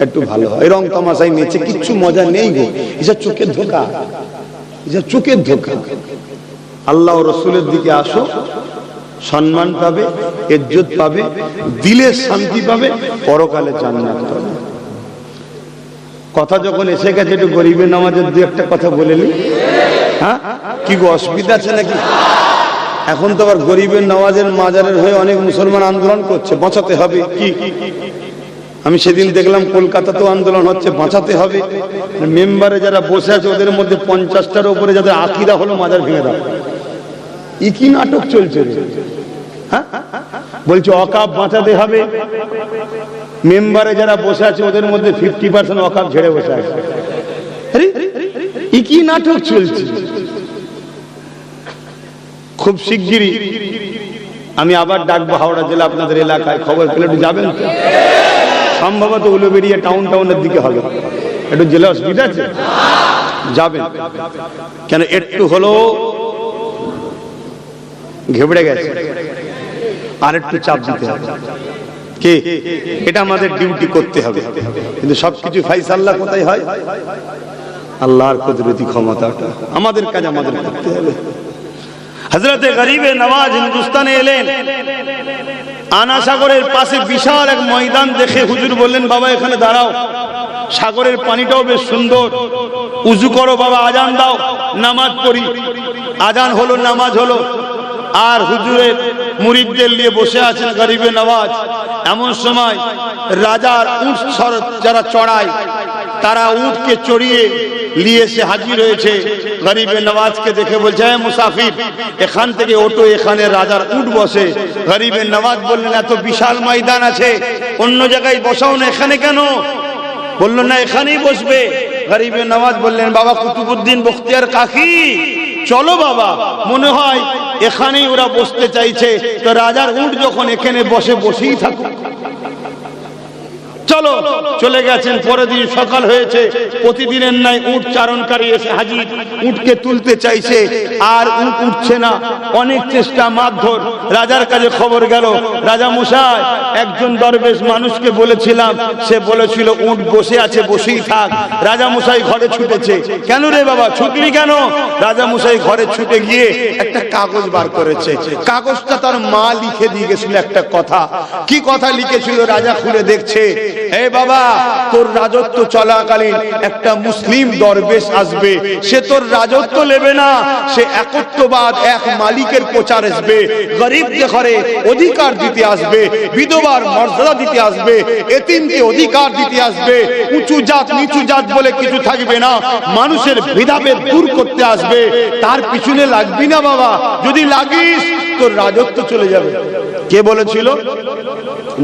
[SPEAKER 2] একটু ভালো হয়। রং তামাশাই নেচে কিচ্ছু মজা নেই গো, এসব চোখের ধোকা, এসব চোখের ধোকা। আল্লাহ ও রসুলের দিকে আসো, সম্মান পাবে, ইজ্জত পাবে, দিলের শান্তি পাবে, পরকালে জান্নাত পাবে। কথা যখন এসে গেছে, একটু গরিবের নামাজের দু একটা কথা বলে নি। হ্যাঁ, কি গো অসুবিধা আছে নাকি? এখন তো আবার গরিবের নওয়াজের মাজারের হয়ে অনেক মুসলমান আন্দোলন করছে, বাঁচাতে হবে। কি আমি সেদিন দেখলাম কলকাতাতেও আন্দোলন হচ্ছে, বাঁচাতে হবে। মেম্বারে যারা বসে আছে ওদের মধ্যে 50টার উপরে যাদের আকিদা হলো মাজার ভেঙে দাও। কি নাটক চলছে? হ্যাঁ, বলছে অকাপ বাঁচাতে হবে। মেম্বারে যারা বসে আছে ওদের মধ্যে 50% অকাপ ঝেড়ে বসে আছে। কি নাটক চলছে? খুব শিগগিরই আমি আবার ডাকবো হাওড়া জেলা, আপনাদের এলাকায় খবর পেলে একটু যাবেন তো? সম্ভবত উলুবেড়িয়া টাউনের দিকে হবে, একটু জেলা অসুবিধা আছে, যাবেন। কেন একটু হলো ঘেবড়ে গেছে, আর একটু চাপ দিতে হবে। কে? এটা আমাদের ডিউটি করতে হবে। কিন্তু সবকিছু ফাইসাল্লাহ কোথায় হয়? আল্লাহর কুদরতি ক্ষমতাটা, আমাদের কাজ আমাদের করতে হবে। হযরতে গরিবে নওয়াজ হিন্দুস্তানে এলেন, আনা সাগরের পাশে বিশাল এক ময়দান দেখে হুজুর বললেন, বাবা এখানে দাঁড়াও, সাগরের পানিটাও বেশ সুন্দর, উজু করো বাবা, আজান দাও, নামাজ পড়ি। আজান হলো, নামাজ হলো, আর হুজুরের মুরিদদের নিয়ে বসে আছেন গরিবে নওয়াজ। এমন সময় রাজার উট যারা চড়ায় তারা উটকে চড়িয়ে নিয়ে এসে হাজির হয়েছে। গরিবে নওয়াজকে দেখে বলছে, হে মুসাফির, এখান থেকে ওঠো, এখানে রাজার উট বসে। গরিবে নওয়াজ বললেন, এত বিশাল ময়দান আছে, অন্য জায়গায় বসাও না, এখানে কেন? বলল না, এখানেই বসবে। গরিবে নওয়াজ বললেন, বাবা কুতুবউদ্দিন বখতিয়ার কাকি, চলো বাবা, মনে হয় এখানেই ওরা বসতে চাইছে, তো রাজার উট যখন এখানে বসেই থাকুক। চলো চলে গেছেন। পরের দিন সকাল হয়েছে, প্রতিদিনের নাই উট চারণকারী এসে হাজির। উটকে তুলতে চাইছে আর উট উঠছে না, অনেক চেষ্টা মারধর। রাজার কাছে খবর গেল, রাজা মশাই একজন দরবেশ মানুষকে বলেছিলাম, সে বলেছিল উট বসে আছে, বসেই থাক। রাজা মশাই ঘরে ছুটেছে। কেন রে বাবা ছুটলি কেন? রাজা মশাই ঘরে ছুটে গিয়ে একটা কাগজ বার করেছে। কাগজটা তার মা লিখে দিয়ে গেছিল একটা কথা। কি কথা লিখেছিল রাজা খুলে দেখছে, হে বাবা, তোর রাজত্ব চলাকালীন একটা মুসলিম দরবেশ আসবে, সে তোর রাজত্ব নেবে না, সে একত্ববাদ, এক মালিকের প্রচার আসবে, গরিবকে ঘরে অধিকার দিতে আসবে, বিধবার মর্যাদা দিতে আসবে, এতিমকে অধিকার দিতে আসবে, উঁচু জাত নিচু জাত বলে কিছু থাকবে না, মানুষের ভেদাভেদ দূর করতে আসবে। তার পিছনে লাগবি না বাবা, যদি লাগিস তোর রাজত্ব চলে যাবে। কে বলেছিল?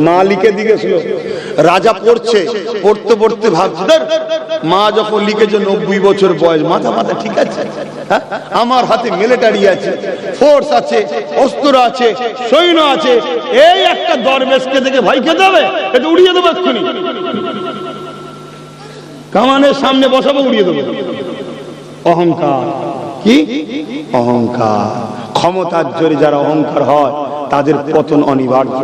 [SPEAKER 2] মা লিখে দিয়েছিল। রাজা পড়ছে, পড়তে পড়তে ভাবছে, মা যখন লিখেছে 90 বছর বয়স, মাথা মাথা ঠিক আছে, হ্যাঁ আমার হাতে মিলিটারি আছে, ফোর্স আছে, অস্ত্র আছে, সৈন্য আছে, এই একটা দরবেশকে দেখে ভয় খেতে হবে, এটা উড়িয়ে দেবো এক্ষুনি, কামানের সামনে বসাবো, উড়িয়ে দেবো। অহংকার। কি অহংকার? ক্ষমতার জোরে যারা অহংকার হয় তাদের পতন অনিবার্য।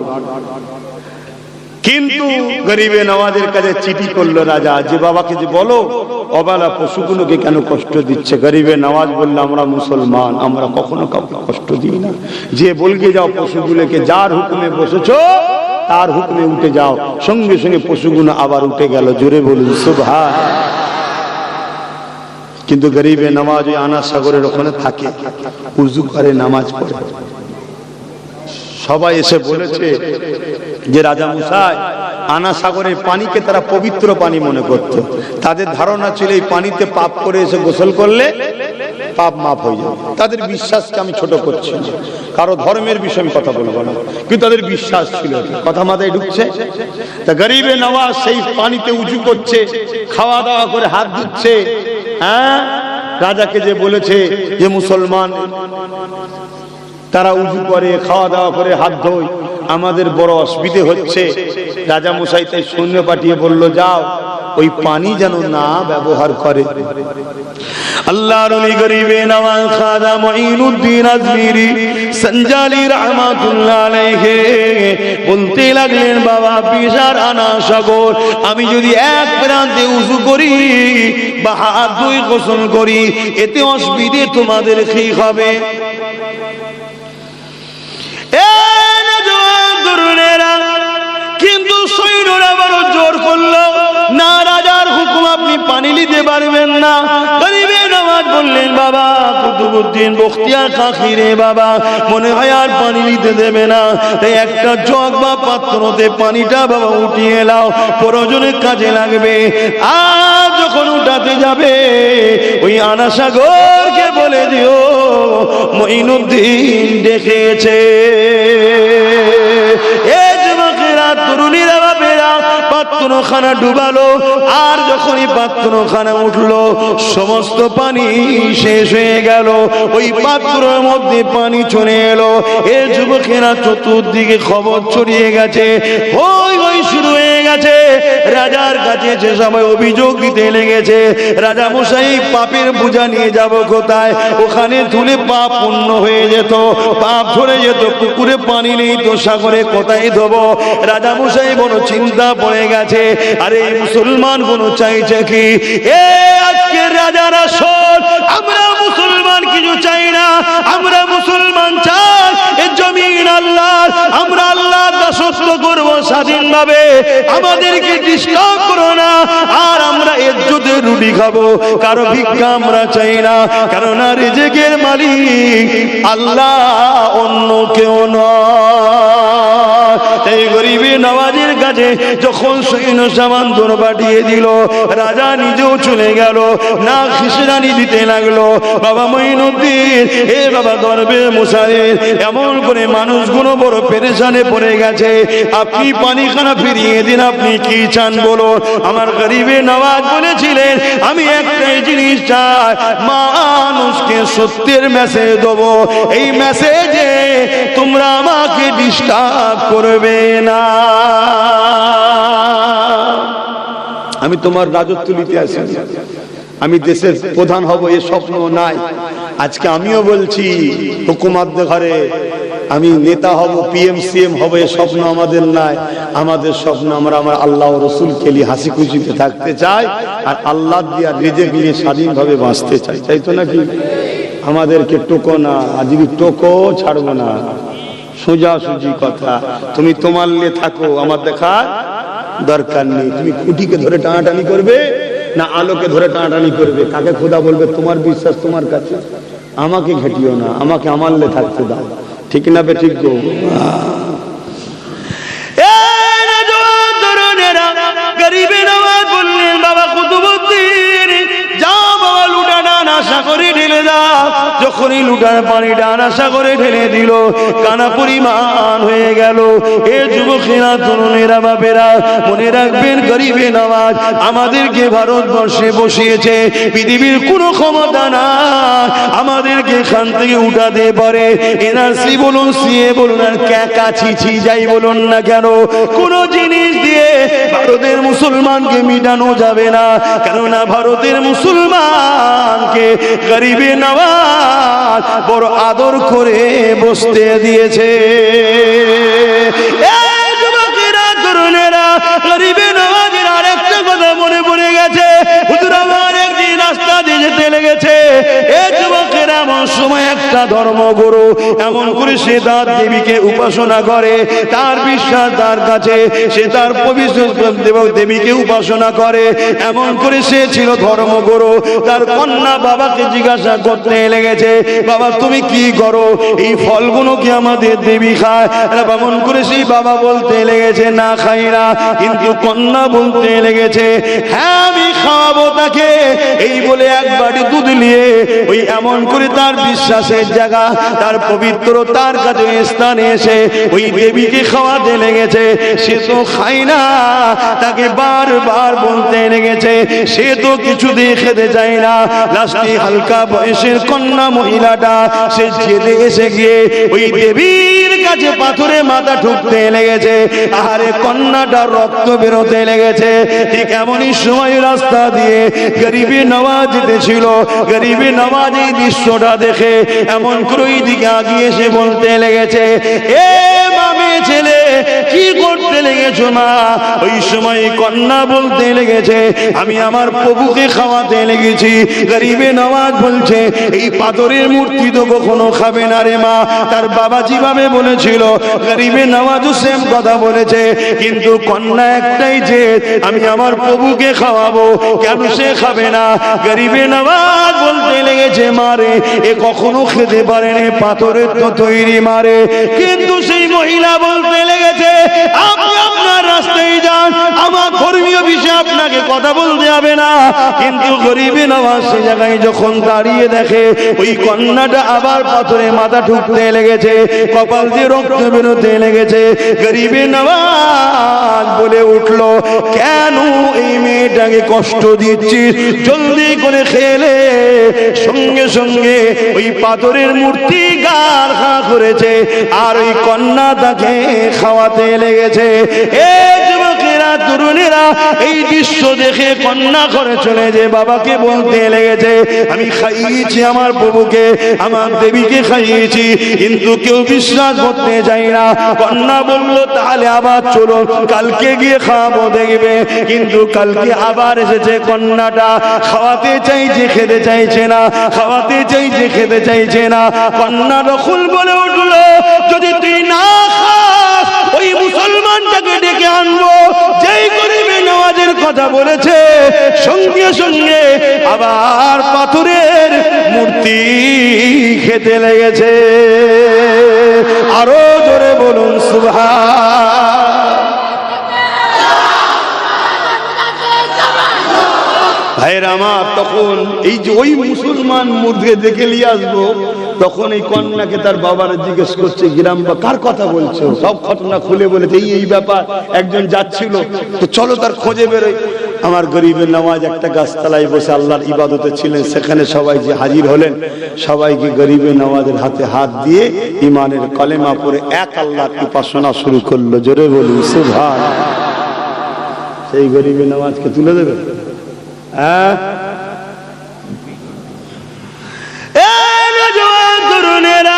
[SPEAKER 2] কিন্তু গরিবে নওয়াজের কাছে চিঠি করলো রাজা, যে বাবাকে যে বলো অবালা পশুগুলোকে কেন কষ্ট দিচ্ছে। গরিবে নওয়াজ বললো, আমরা মুসলমান, আমরা কখনো কাউকে কষ্ট দিই না। যে বলকে যাও পশুগুলোকে, যার হুকুমে বসেছো তার হুকুমে উঠে যাও। সঙ্গে সঙ্গে পশুগুলো আবার উঠে গেল। জোরে বলুন সুবহান। কিন্তু গরিবে নওয়াজ ওই আনা সাগরের ওখানে থাকে, উজু করে, নামাজ পড়ে। সবাই এসে বলেছে যে রাজা মশাই, আনা সাগরের পানিকে তারা পবিত্র পানি মনে করত। তাদের ধারণা ছিল এই পানিতে পাপ করে এসে গোসল করলে পাপ মাফ হয়ে যাবে। তাদের বিশ্বাসকে আমি ছোট করছি না, কারো ধর্মের বিষয়ে আমি কথা বলবো না, কিন্তু তাদের বিশ্বাস ছিল। কথা মাথায় ঢুকছে? তা গরিবে নওয়াজ সেই পানিতে উজু করছে, খাওয়া দাওয়া করে হাত ধুচ্ছে। হ্যাঁ, রাজাকে যে বলেছে যে মুসলমান তারা উজু করে, খাওয়া দাওয়া করে, হাত ধোয়, আমাদের বড় অসুবিধে হচ্ছে। রাজা মশাই তাই সৈন্য পাঠিয়ে বলল, যাও ওই পানি যেন না ব্যবহার করে। আল্লাহর ওলি গরিবে নওয়াজ খাজা মুঈনুদ্দিন আজমিরি সঞ্জালি রাহমাতুল্লাহ আলাইহি বলতে লাগলেন, বাবা বিশার আনা সাগর, আমি যদি এক প্রান্তে উযু করি বা হাত ধুই, গোসল করি, এতে অসুবিধে তোমাদের কি হবে? কিন্তু সৈন্যরা বড় জোর করলো, না রাজার হুকুম, আপনি পানি নিতে পারবেন না। গরিবে নওয়াজ বললেন, বাবা কুতুবউদ্দিন বখতিয়ার কাকি রে বাবা, মনে হয় আর পানি নিতে দেবে না, তাই একটা জগ বা পাত্রতে পানিটা বাবা উঠিয়ে নাও, প্রয়োজনে কাজে লাগবে। আর যখন উঠাতে যাবে ওই আনা সাগরকে বলে দিও মুঈনুদ্দিন ডেকেছে। তরুণীরা বাবেরা পাত্রখানা ডুবালো, আর যখনই পাত্রখানা উঠলো সমস্ত পানি শেষ হয়ে গেল, ওই পাত্রের মধ্যে পানি চলে এলো। এ যুবকেরা চতুর্দিকে খবর ছড়িয়ে গেছে, হই শুরু হয়ে গেছে। রাজার কাছে যে সবাই অভিযোগ দিতে লেগেছে, রাজা মশাই পাপের বোঝা নিয়ে যাব কোথায়? ওখানে তুলে পাপ পূর্ণ হয়ে যেত, পাপ ধরে যেত, পুকুরে পানি নেই তো সাগরে কোথায় ধোবো? রাজা মশাই বড় চিন্তা পড়ে গেছে। আরে মুসলমান কোন চাইছে কি? আজকের রাজার আসল, আমরা মুসলমান কিছু চাই না, আমরা মুসলমান চাই এ জমিন আল্লাহর, আমরা আল্লাহর দাসত্ব করব স্বাধীনভাবে, আমাদেরকে ডিস্টার্ব করো না, আর আমরা ইজ্জতের রুটি খাবো, কারো ভিক্ষা আমরা চাই না, কারণ রিজিকের মালিক আল্লাহ, অন্য কেউ নয়। এই গরিবে নওয়াজের
[SPEAKER 1] কাছে যখন সৈন্য সামান দর পাঠিয়ে দিল, রাজা নিজেও চলে গেল, না খিসরানি দিতে লাগলো। বাবা মঈনুদ্দিন, এ বাবা দরবে মুসারের, এমন করে মানুষগুলো বড় পেরেশানে পড়ে গেছে, আপনি পানিখানা ফিরিয়ে দিন, আপনি কি চান বলুন। আমার গরিবে নওয়াজ বলেছিলেন, আমি একটাই জিনিস চাই, মানুষকে সত্যের মেসেজ দেবো, এই মেসেজে তোমরা আমাকে ডিস্টার্ব করবে না।
[SPEAKER 2] আমি তোমার রাজত্ব নিতে আসি, আমি দেশের প্রধান হব এ স্বপ্ন নাই। আজকে আমিও বলছি হুকুমাত ঘরে আমি নেতা হব, পিএম সিএম হব, এ স্বপ্ন আমাদের নাই। আমাদের স্বপ্ন আমরা আমার আল্লাহ ও রসুলকে নিয়ে হাসি খুশিতে থাকতে চাই, আর আল্লাহ দিয়ে রিজিক নিয়ে স্বাধীনভাবে বাঁচতে চাই। তাই তো নাকি? আমাদেরকে টোকো না, আজকে টোকো ছাড়বো না, সোজাসুজি কথা। তুমি তোমার নিয়ে থাকো, আমার দেখার দরকার নেই। তুমি খুঁটিকে ধরে টানাটানি করবে না আলোকে ধরে টানাটানি করবে? কাকে খোদা বলবে? তোমার বিশ্বাস তোমার কাছে, আমাকে ঘেটিও না, আমাকে আমার নিয়ে থাকতে দাও। ঠিক না বে ঠিক গো?
[SPEAKER 1] গরিবে নওয়াজ বললেন, বাবা কুতুবউদ্দিন, যাও বাবা লুটা ডান আশা করে ঢেলে দাও। যখনই লুটার পানি ডান আশা করে ঢেলে দিল, কানা পরিমাণ হয়ে গেল। এ যুবকেরা, তরুণেরা, বাপেরা, মনে রাখবেন, গরিবে নওয়াজ আমাদেরকে ভারতবর্ষে বসিয়েছে, পৃথিবীর কোনো ক্ষমতা না আমাদেরকে এখান থেকে উঠাতে পারে। এনআরসি বলুন, সিএ বলুন, আর ক্যাকা ছিছি যাই বলুন না কেন, কোন জিনিস দিয়ে ভারতের মুসলমানকে মিটানো যাবে না। কেননা ভারতের মুসলমানকে গরিবে নওয়াজ বড় আদর করে বসতে দিয়েছে। এই যুবকেরা, তরুণেরা, গরিবে নওয়াজের আরেকটা কথা মনে পড়ে গেছে। হুজুর আমার একদিন রাস্তা দিয়ে যেতে লেগেছে, এই যুবকেরা, এমন সময় একটা ধর্মগুরু এমন করে সে তার দেবীকে উপাসনা করে, তার বিশ্বাস তার কাছে, সে তার পবিত্র দেবীকে উপাসনা করে। এমন করে সে ছিল ধর্মগুরু, তার কন্যা বাবাকে জিজ্ঞাসা করতে লেগেছে, বাবা তুমি কি করো? এই ফলগুলো কি আমাদের দেবী খায়? এমন করে সেই বাবা বলতে লেগেছে, না খাই না। কিন্তু কন্যা বলতে লেগেছে, হ্যাঁ আমি খাওয়াবো তাকে। এই বলে এক বাটি দুধ নিয়ে ওই এমন করে তার বিশ্বাসের জায়গা, তার পবিত্রতার কাছে স্থানে এসে ওই দেবীকে খাওয়াতে লেগেছে। সে তো খায় না, তাকে বারবার বলতে লেগেছে, সে তো কিছু দিয়ে খেতে চায় না। লাস্টে হালকা বয়সের কন্যা মহিলাটা সে জেদে এসে গিয়ে ওই দেবীর কাছে পাথরে মাথা ঠুকতে লেগেছে, আরে কন্যাটা রক্ত বেরোতে লেগেছে। ঠিক এমনই সময় রাস্তা দিয়ে গরিবে নওয়াজ যেতেছিল। গরিবে নওয়াজ এই দৃশ্যটা দেখে এমন করে ওই দিকে আগিয়ে এসে বলতে লেগেছে, এ মামে ছেলে কি করতে লেগেছো মা? ওই সময় কন্যা বলতে লেগেছে, আমি আমার প্রভুকে খাওয়াতে লেগেছি। গরিবে নওয়াজ বলছে, এই পাথরের মূর্তি তো কখনো খাবে না রে মা। তার বাবা যেভাবে বলেছিল, গরিবে নওয়াজও সেম কথা বলেছে, কিন্তু কন্যা একটাই যে আমি আমার প্রভুকে খাওয়াবো, কেন সে খাবে না? গরিবে নওয়াজ বলতে লেগেছে, মারে এ কখনো খেতে পারেনি, পাথরের তো তৈরি মারে। কিন্তু সেই মহিলা বলতে লেগেছে, আপনি আপনার রাস্তায় যান, আমার ধর্মীয় বিষয়ে আপনাকে কথা বলতে হবে না। কিন্তু গরিবে নওয়াজ সে জায়গায় যখন দাঁড়িয়ে দেখে ওই কন্যাটা আবার পাথরে মাথা ঠুকতে লেগেছে, কপাল দিয়ে রক্ত বেরোতে লেগেছে। গরিবে নওয়াজ বলে উঠলো, কেন এই মেয়েটাকে কষ্ট দিচ্ছিস? জলদি করে খেলে। সঙ্গে সঙ্গে ওই পাথরের মূর্তি গার খা করেছে, আর ওই কন্যা তাকে খাওয়াতে লেগেছে। এই যুবকেরা, তরুণেরা, এই দৃশ্য দেখে কন্যা করে চলে যে বাবাকে বলতে লেগেছে, আমি খাইয়েছি আমার প্রভুকে, আমার দেবীকে খাইয়েছি, কিন্তু কেউ বিশ্বাস করতে চায় না। কন্যা বলল, তাহলে আবার চলো, কালকে গিয়ে খাওয়াবো দেখবে। কিন্তু কালকে আবার এসেছে, কন্যাটা খাওয়াতে চাইছে, খেতে চাইছে না, খাওয়াতে চাইছে, খেতে চাইছে না। কন্যা রকুল বলে উঠলো, যদি তুই না খাস ওই মুসলমানটাকে ডেকে আনবো। যেই গরিবে নওয়াজের কথা বলেছে, সঙ্গে সঙ্গে আবার পাথরের মূর্তি খেতে লেগেছে। আরো জোরে বলুন সুবহান।
[SPEAKER 2] ভাইয়ের আমার, তখন এই যে ওই মুসলমান মুর্দে দেখে নিয়ে আসবো, তখন এই কন্যাকে তার বাবারা জিজ্ঞেস করছে গ্রাম বা কার কথা বলছো, সব ঘটনা খুলে বলেছে এই ব্যাপার। একজন যাচ্ছিল, তো চলো তার খোঁজে বেরোই। আমার গরিবের নামাজ একটা গাছতলায় বসে আল্লাহর ইবাদতে ছিলেন, সেখানে সবাই যে হাজির হলেন, সবাইকে গরিবের নামাজের হাতে হাত দিয়ে ইমানের কলেমা পড়ে এক আল্লাহর উপাসনা শুরু করলো। জোরে বলুন সুবহানাল্লাহ। সেই গরিবের নামাজকে তুলে দেবে? হ্যাঁ, তরুণেরা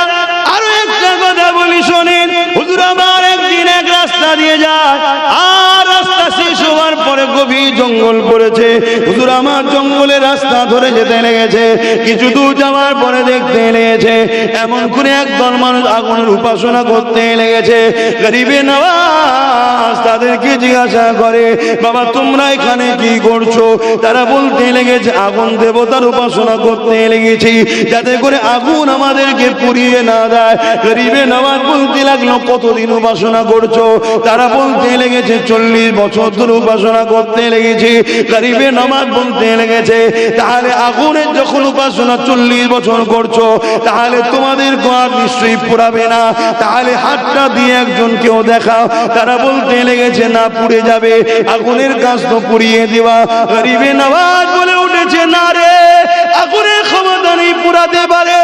[SPEAKER 2] আরো একটা কথা বলি শোনেন। হুজুর আমার একদিন এক রাস্তা দিয়ে যায়, আর রাস্তা শেষ হওয়ার পরে গভীর জঙ্গল পড়েছে। হুজুর আমার জঙ্গলের রাস্তা ধরে যেতে লেগেছে। কিছু দূর যাওয়ার পরে দেখতে লেগেছে এমন করে একদল মানুষ আগুনের উপাসনা করতে লেগেছে। গরিবে নওয়াজ তাদেরকে জিজ্ঞাসা করে, বাবা তোমরা এখানে কি করছো? তারা বলতে লেগেছে আগুন দেবতার উপাসনা করতে লেগেছি, যাতে করে আগুন আমাদেরকে পুড়িয়ে না দেয়। গরিবে নওয়াজ বলতে লাগলো কতদিন উপাসনা করছো? তারা বলতে লেগেছে 40 বছর ধরে উপাসনা করতে লেগেছি। গরিবে নওয়াজ বলতে লেগেছে তাহলে আগুনের যখন উপাসনা 40 বছর করছো, তাহলে তোমাদের গোয়ার নিশ্চয়ই পুড়াবে না, তাহলে হাতটা দিয়ে একজনকেও দেখাও। তারা বলতে লেগেছে না, পুড়ে যাবে, আগুনের কাজ তো পুড়িয়ে দেওয়া। গরিবে নওয়াজ বলে উঠেছে না রে, আগুনের ক্ষমতা নেই পুড়াতে পারে।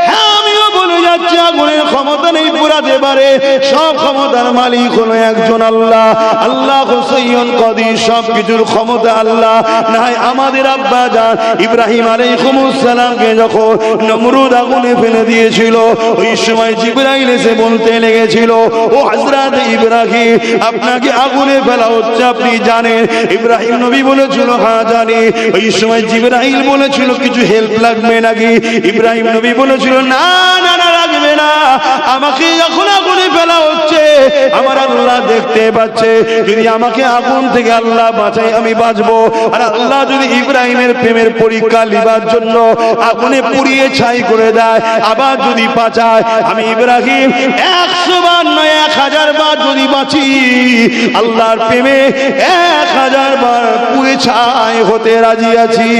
[SPEAKER 2] হ্যাঁ আমিও বলে যাচ্ছি আগুনের ক্ষমতা নেই পুড়াতে পারে, সব ক্ষমতার মালিক হলো একজন আল্লাহ। আল্লাহ হুসাইয়ুল কাদির, সব কিছুর ক্ষমতা আল্লাহ। নাই আমাদের আব্বা জান ইব্রাহিম আলাইহিস সালামকে যখন নমরুদ আগুনে ফেলে দিয়েছিল, ওই সময় জিবরাইল এসে বলতে লেগেছিল ও হযরত ইব্রাহিম আপনাকে আগুনে ফেলা হচ্ছে, আপনি জানেন? ইব্রাহিম নবী বলেছিল হ্যাঁ জানি। ওই সময় জিবরাইল বলেছিল কিছু হেল্প লাগবে নাকি? ইব্রাহিম নবী বলেছিল না না না লাগবে না, আমাকে যখন আগুনে ফেলা হচ্ছে আমার আল্লাহ দেখতে পাচ্ছে, যদি আমাকে আগুন থেকে আল্লাহ বাঁচায় আমি বাঁচবো। আর আল্লাহ যদি ইব্রাহিমের প্রেমের পরীক্ষা লিবার জন্য আগুনে পুড়িয়ে ছাই করে দেয়, আবার যদি বাঁচায়, আমি ইব্রাহিম 100 বার নয় 1000 বার যদি বাঁচি, আল্লাহর প্রেমে 1000 বার পুড়ে ছাই হতে রাজি আছি।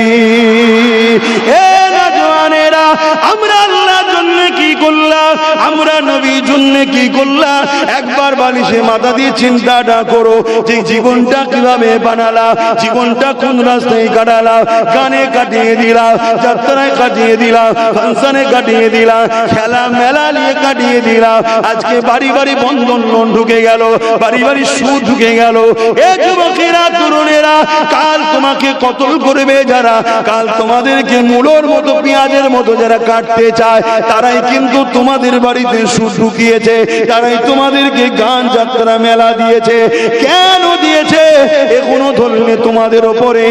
[SPEAKER 2] এ নওজওয়ানেরা, আমরা আল্লাহর জন্য কি করলাম, আমরা নবীর জন্য কি করলাম? একবার বালিশে মাথা দিয়ে চিন্তাটা করো যে জীবনটা কিভাবে বানালাম, জীবনটা কোন রাস্তায় কাটালাম। গানে কাটিয়ে দিলাম, যাত্রায় কাটিয়ে দিলাম, ফাংশনে কাটিয়ে দিলাম, খেলা মেলা নিয়ে কাটিয়ে দিলাম। আজকে বাড়ি বাড়ি বন্ধন লোন ঢুকে গেল, বাড়ি বাড়ি সুদ ঢুকে গেল। এ যুবকেরা তরুণেরা, কাল তোমাকে কতল করবে যারা, কাল তোমাদেরকে মূলোর মতো পেঁয়াজের মতো যারা কাটতে চায়, তারাই কিন্তু তোমাদের বাড়িতে সুদ ঢুকিয়েছে, তারাই তোমাদেরকে গান যাত্রা মেলা দিয়েছে। কেন দিয়েছে? এখনো ধরলে তোমাদের ওপরে